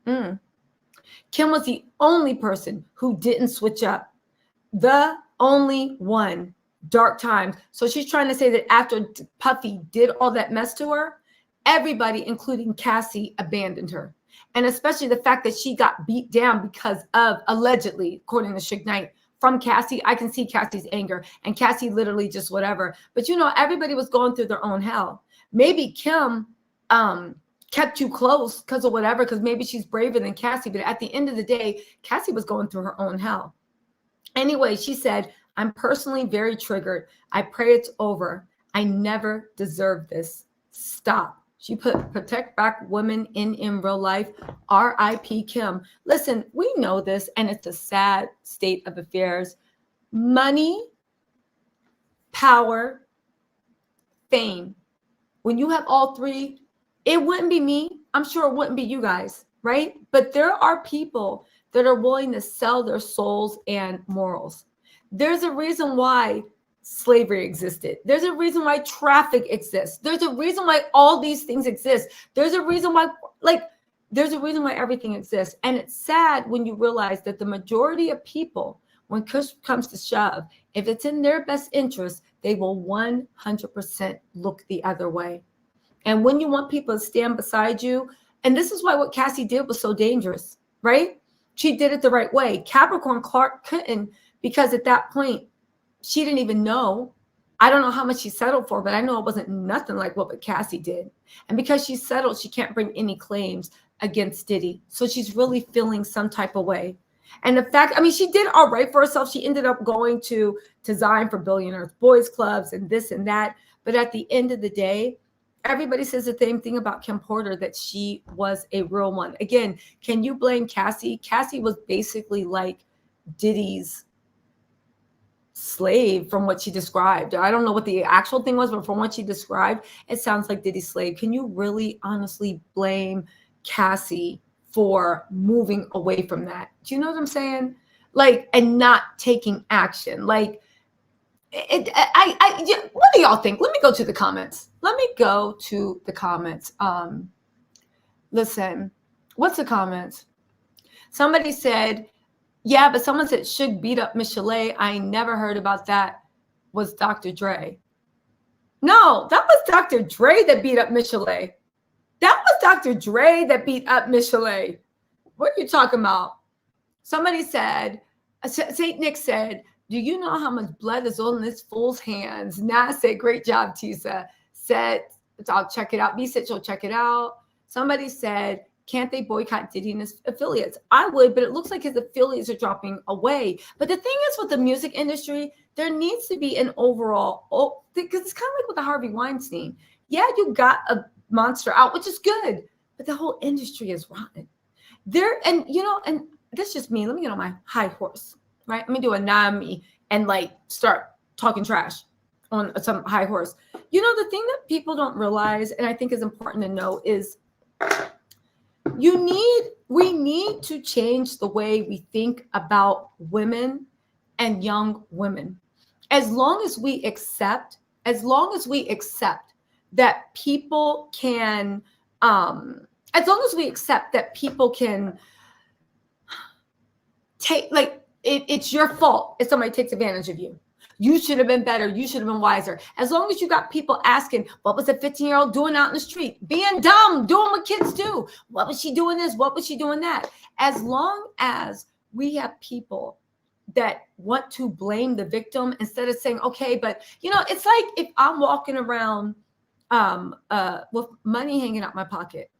Kim was the only person who didn't switch up. The only one. Dark times. So she's trying to say that after Puffy did all that mess to her, everybody, including Cassie, abandoned her. And especially the fact that she got beat down because of, allegedly, according to Suge Knight, from Cassie. I can see Cassie's anger, and Cassie literally just whatever. But everybody was going through their own hell. Maybe Kim kept you close because of whatever, because maybe she's braver than Cassie. But at the end of the day, Cassie was going through her own hell. Anyway, she said, I'm personally very triggered. I pray it's over. I never deserved this. Stop. She put protect Black women in real life. R.I.P. Kim. Listen, we know this, and it's a sad state of affairs. Money, power, fame. When you have all three, it wouldn't be me. I'm sure it wouldn't be you guys, right? But there are people that are willing to sell their souls and morals. There's a reason why slavery existed. There's a reason why traffic exists. There's a reason why all these things exist. There's a reason why, there's a reason why everything exists. And it's sad when you realize that the majority of people, when push comes to shove, if it's in their best interest, they will 100% look the other way. And when you want people to stand beside you, and this is why what Cassie did was so dangerous, right? She did it the right way. Capricorn Clark couldn't, because at that point, she didn't even know. I don't know how much she settled for, but I know it wasn't nothing like what Cassie did. And because she settled, she can't bring any claims against Diddy. So she's really feeling some type of way. And the fact, I mean, she did all right for herself. She ended up going to Zion for Billionaires Boys Clubs and this and that. But at the end of the day, everybody says the same thing about Kim Porter, that she was a real one. Again, can you blame Cassie? Cassie was basically like Diddy's slave from what she described. I don't know what the actual thing was, but from what she described, it sounds like Diddy's slave. Can you really honestly blame Cassie for moving away from that? Do you know what I'm saying? And not taking action. What do y'all think? Let me go to the comments. Listen, what's the comments? Somebody said, yeah, but someone said Suge beat up Miss Chalet. I never heard about that. Was Dr. Dre. No, that was Dr. Dre that beat up Miss Chalet. That was Dr. Dre that beat up Miss Chalet. What are you talking about? Somebody said, St. Nick said, do you know how much blood is on this fool's hands? Nah, said, great job, Tisa. Said, I'll check it out. B said, she'll check it out. Somebody said, can't they boycott Diddy and his affiliates? I would, but it looks like his affiliates are dropping away. But the thing is, with the music industry, there needs to be an overall, because it's kind of like with the Harvey Weinstein. Yeah, you got a monster out, which is good, but the whole industry is rotten. And that's just me. Let me get on my high horse, right? Let me do a Nami and start talking trash on some high horse. The thing that people don't realize, and I think is important to know, is we need to change the way we think about women and young women. As long as we accept that people can, take, it's your fault if somebody takes advantage of you. You should have been better. You should have been wiser. As long as you got people asking, what was a 15-year-old doing out in the street? Being dumb, doing what kids do. What was she doing this? What was she doing that? As long as we have people that want to blame the victim instead of saying, okay, but it's like if I'm walking around with money hanging out my pocket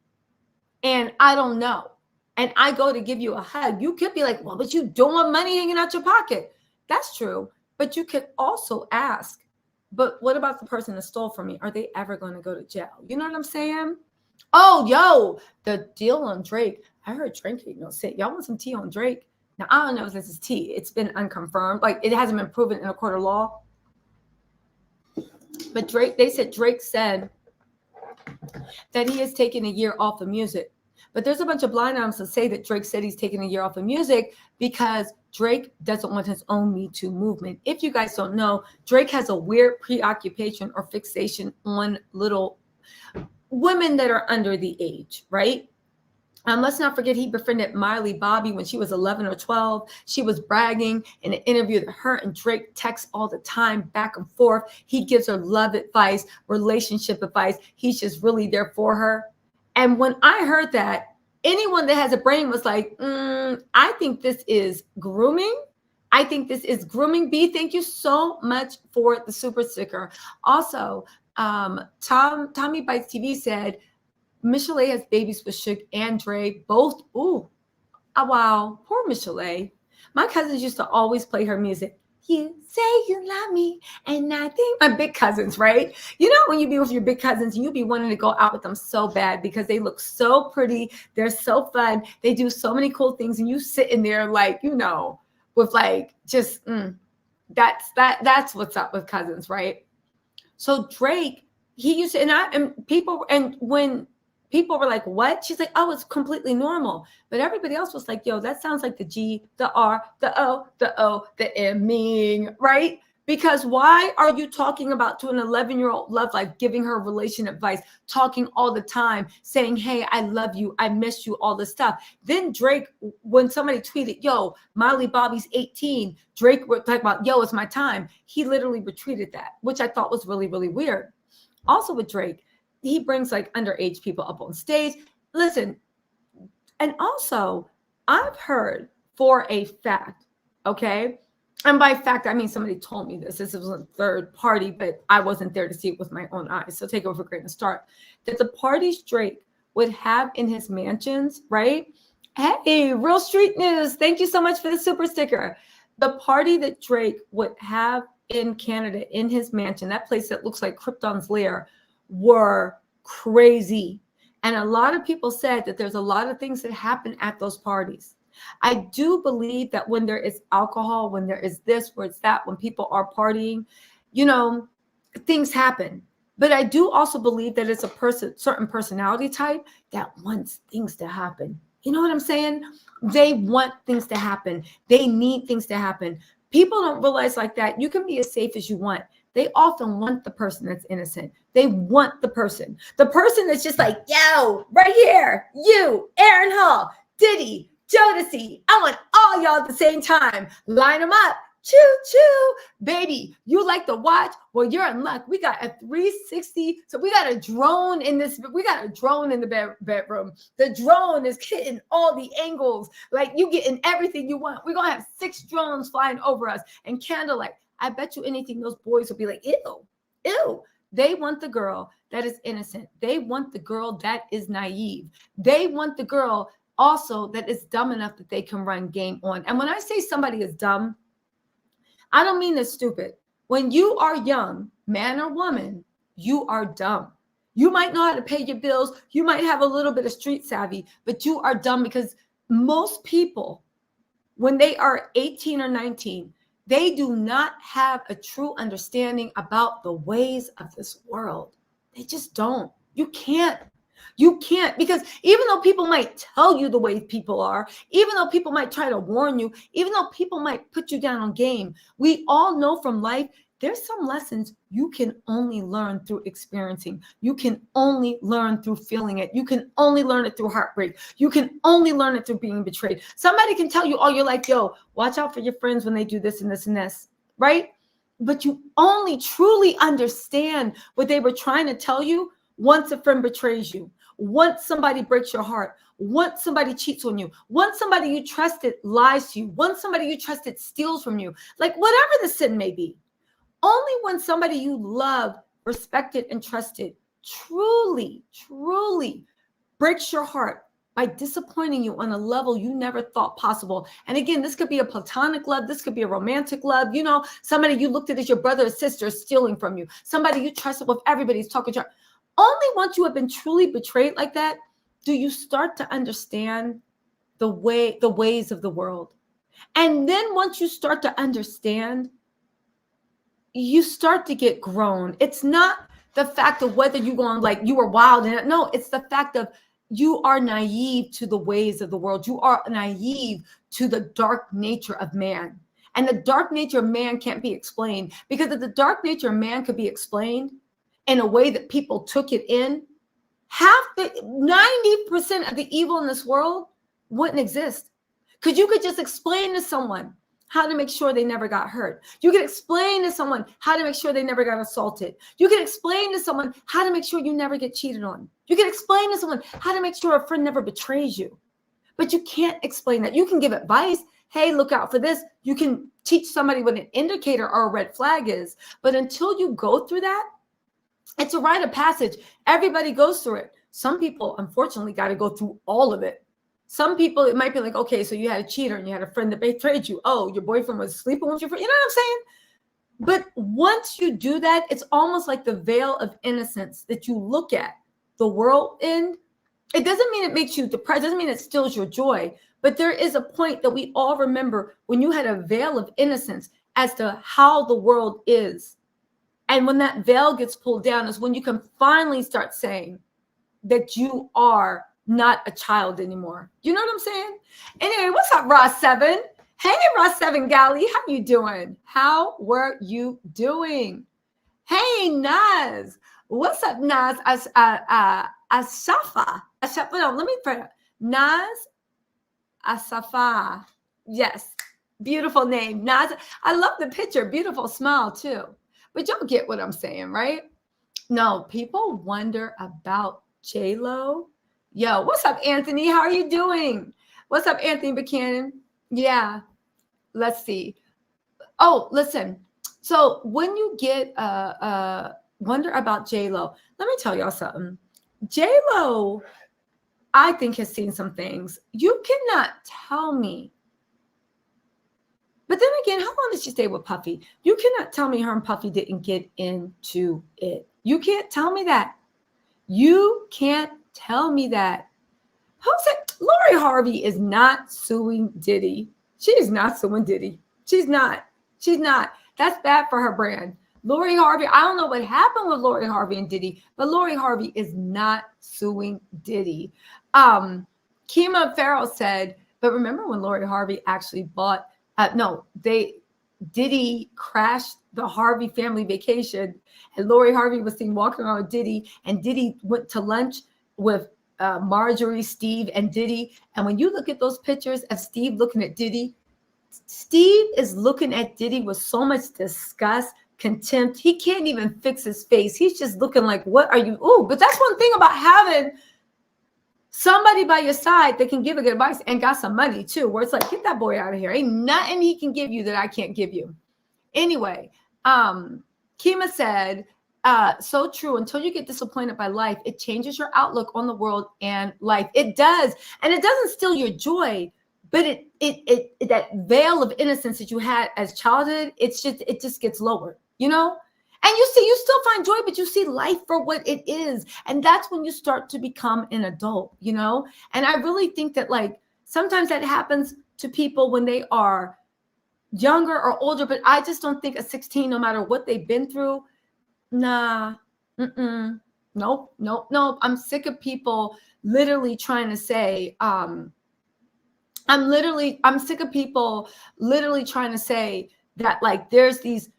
and I don't know, and I go to give you a hug, you could be like, what was you doing with money hanging out your pocket? That's true. But you could also ask, but what about the person that stole from me? Are they ever going to go to jail? You know what I'm saying? Oh, yo, the deal on Drake. I heard Drake, y'all want some tea on Drake? Now, I don't know if this is tea. It's been unconfirmed. It hasn't been proven in a court of law. But Drake said that he has taken a year off of music. But there's a bunch of blind items that say that Drake said he's taking a year off of music because Drake doesn't want his own Me Too movement. If you guys don't know, Drake has a weird preoccupation or fixation on little women that are under the age, right? Let's not forget he befriended Miley Bobby when she was 11 or 12. She was bragging in an interview that her and Drake text all the time, back and forth. He gives her love advice, relationship advice. He's just really there for her. And when I heard that, anyone that has a brain was like, I think this is grooming. I think this is grooming. B, thank you so much for the super sticker. Also, Tommy Bites TV said, Michelet has babies with Suge and Dre, both. Ooh, oh, wow, poor Michelet. My cousins used to always play her music. You say you love me, and I think my big cousins, right? You know, when you be with your big cousins, and you be wanting to go out with them so bad because they look so pretty, they're so fun, they do so many cool things, and you sitting there like, you know, with like just that's what's up with cousins, right? So Drake, he used to, and when people were like, what? She's like, oh, it's completely normal. But everybody else was like, yo, that sounds like the G, the R, the O, the M, mean, right? Because why are you talking about to an 11-year-old love life, giving her relation advice, talking all the time, saying, hey, I love you, I miss you, all this stuff. Then Drake, when somebody tweeted, yo, Miley Bobby's 18, Drake would talk about, yo, it's my time. He literally retweeted that, which I thought was really, really weird. Also with Drake, he brings like underage people up on stage. Listen, and also I've heard for a fact, okay? And by fact, I mean somebody told me this. This was a third party, but I wasn't there to see it with my own eyes. So take it with a grain of salt. That the parties Drake would have in his mansions, right? Hey, Real Street News. Thank you so much for the super sticker. The party that Drake would have in Canada in his mansion, that place that looks like Krypton's lair, were crazy. And a lot of people said that there's a lot of things that happen at those parties. I do believe that when there is alcohol, when there is this, where it's that, when people are partying, you know, things happen. But I do also believe that it's a certain personality type that wants things to happen. You know what I'm saying? They want things to happen. They need things to happen. People don't realize like that. You can be as safe as you want. They often want the person that's innocent. They want the person that's just like, yo, right here, you, Aaron Hall, Diddy, Jodeci. I want all y'all at the same time. Line them up. Choo choo, baby. You like to watch? Well, you're in luck. We got a 360. So we got a drone in this. We got a drone in the bedroom. The drone is hitting all the angles. Like you getting everything you want. We're going to have 6 drones flying over us and candlelight. I bet you anything those boys will be like, ew, ew. They want the girl that is innocent. They want the girl that is naive. They want the girl also that is dumb enough that they can run game on. And when I say somebody is dumb, I don't mean they're stupid. When you are young, man or woman, you are dumb. You might know how to pay your bills. You might have a little bit of street savvy, but you are dumb because most people, when they are 18 or 19, they do not have a true understanding about the ways of this world. They just don't. You can't. You can't, because even though people might tell you the way people are, even though people might try to warn you, even though people might put you down on game, we all know from life, there's some lessons you can only learn through experiencing. You can only learn through feeling it. You can only learn it through heartbreak. You can only learn it through being betrayed. Somebody can tell you all your life, yo, watch out for your friends when they do this and this and this, right? But you only truly understand what they were trying to tell you once a friend betrays you. Once somebody breaks your heart, once somebody cheats on you, once somebody you trusted lies to you, once somebody you trusted steals from you, like whatever the sin may be, only when somebody you love, respected, and trusted truly, truly breaks your heart by disappointing you on a level you never thought possible. And again, this could be a platonic love. This could be a romantic love. You know, somebody you looked at as your brother or sister stealing from you. Somebody you trusted with everybody's talking to you. Only once you have been truly betrayed like that, do you start to understand the ways of the world. And then once you start to understand, you start to get grown. It's not the fact of whether you're going like you were wild. No, it's the fact of you are naive to the ways of the world. You are naive to the dark nature of man. And the dark nature of man can't be explained, because if the dark nature of man could be explained in a way that people took it in, 90% of the evil in this world wouldn't exist. Because you could just explain to someone how to make sure they never got hurt. You could explain to someone how to make sure they never got assaulted. You could explain to someone how to make sure you never get cheated on. You could explain to someone how to make sure a friend never betrays you. But you can't explain that. You can give advice. Hey, look out for this. You can teach somebody what an indicator or a red flag is. But until you go through that, it's a rite of passage. Everybody goes through it. Some people, unfortunately, got to go through all of it. Some people, it might be like, okay, so you had a cheater and you had a friend that betrayed you. Oh, your boyfriend was sleeping with your friend. You know what I'm saying? But once you do that, it's almost like the veil of innocence that you look at the world in. It doesn't mean it makes you depressed. It doesn't mean it steals your joy. But there is a point that we all remember when you had a veil of innocence as to how the world is. And when that veil gets pulled down is when you can finally start saying that you are not a child anymore. You know what I'm saying? Anyway, what's up, Ross 7? Hey, Ross 7 Galley, how you doing? How were you doing? Hey, Naz. What's up, Naz? Asafa. No, let me pray. Naz Asafa. Yes, beautiful name. Naz. I love the picture. Beautiful smile, too. But y'all get what I'm saying, right? No, people wonder about J-Lo. Yo, what's up, Anthony? How are you doing? What's up, Anthony Buchanan? Yeah, let's see. Oh, listen. So when you get wonder about J-Lo, let me tell y'all something. J-Lo, I think, has seen some things. You cannot tell me. But then again, how long did she stay with Puffy? You cannot tell me her and Puffy didn't get into it. You can't tell me that. You can't tell me that. Who said Lori Harvey is not suing Diddy? She is not suing Diddy. She's not. She's not. That's bad for her brand. Lori Harvey, I don't know what happened with Lori Harvey and Diddy, but Lori Harvey is not suing Diddy. Kima Farrell said, but remember when Lori Harvey actually bought, Diddy crashed the Harvey family vacation, and Lori Harvey was seen walking around with Diddy, and Diddy went to lunch with Marjorie, Steve, and Diddy. And when you look at those pictures of Steve looking at Diddy, Steve is looking at Diddy with so much disgust, contempt. He can't even fix his face. He's just looking like, what are you? Ooh, but that's one thing about having somebody by your side that can give a good advice and got some money too, where it's like, get that boy out of here. Ain't nothing he can give you that I can't give you. Anyway, Kima said, so true. Until you get disappointed by life, it changes your outlook on the world and life. It does. And it doesn't steal your joy, but it that veil of innocence that you had as childhood, it just gets lower, you know? And you still find joy, but you see life for what it is. And that's when you start to become an adult, you know? And I really think that, like, sometimes that happens to people when they are younger or older, but I just don't think a 16, no matter what they've been through, nah, nope. I'm sick of people literally trying to say, I'm sick of people literally trying to say that, like, there's these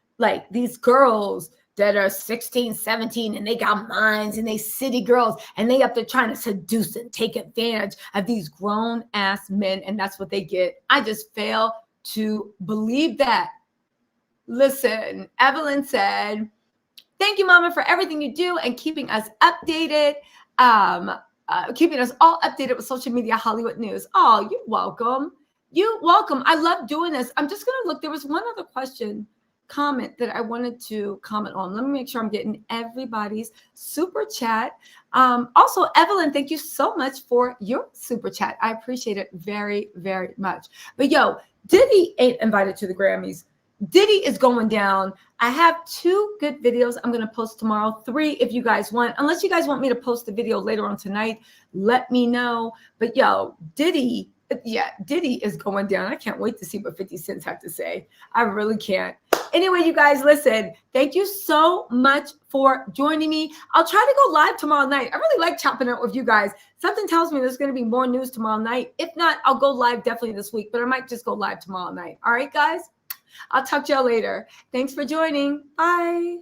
girls that are 16, 17, and they got minds, and they city girls, and they up there trying to seduce and take advantage of these grown ass men, and that's what they get. I just fail to believe that. Listen, Evelyn said, thank you, Mama, for everything you do and keeping us updated. Keeping us all updated with social media Hollywood news. Oh, you're welcome. You're welcome. I love doing this. I'm just going to look. There was one other comment that I wanted to comment on. Let me make sure I'm getting everybody's super chat. Also, Evelyn, thank you so much for your super chat. I appreciate it very, very much. But yo, Diddy ain't invited to the Grammys. Diddy is going down. I have 2 good videos I'm going to post tomorrow, 3 if you guys want. Unless you guys want me to post a video later on tonight, let me know. But yo, Diddy is going down. I can't wait to see what 50 Cent have to say. I really can't. Anyway, you guys, listen, thank you so much for joining me. I'll try to go live tomorrow night. I really like chopping it with you guys. Something tells me there's going to be more news tomorrow night. If not, I'll go live definitely this week, but I might just go live tomorrow night. All right, guys? I'll talk to y'all later. Thanks for joining. Bye.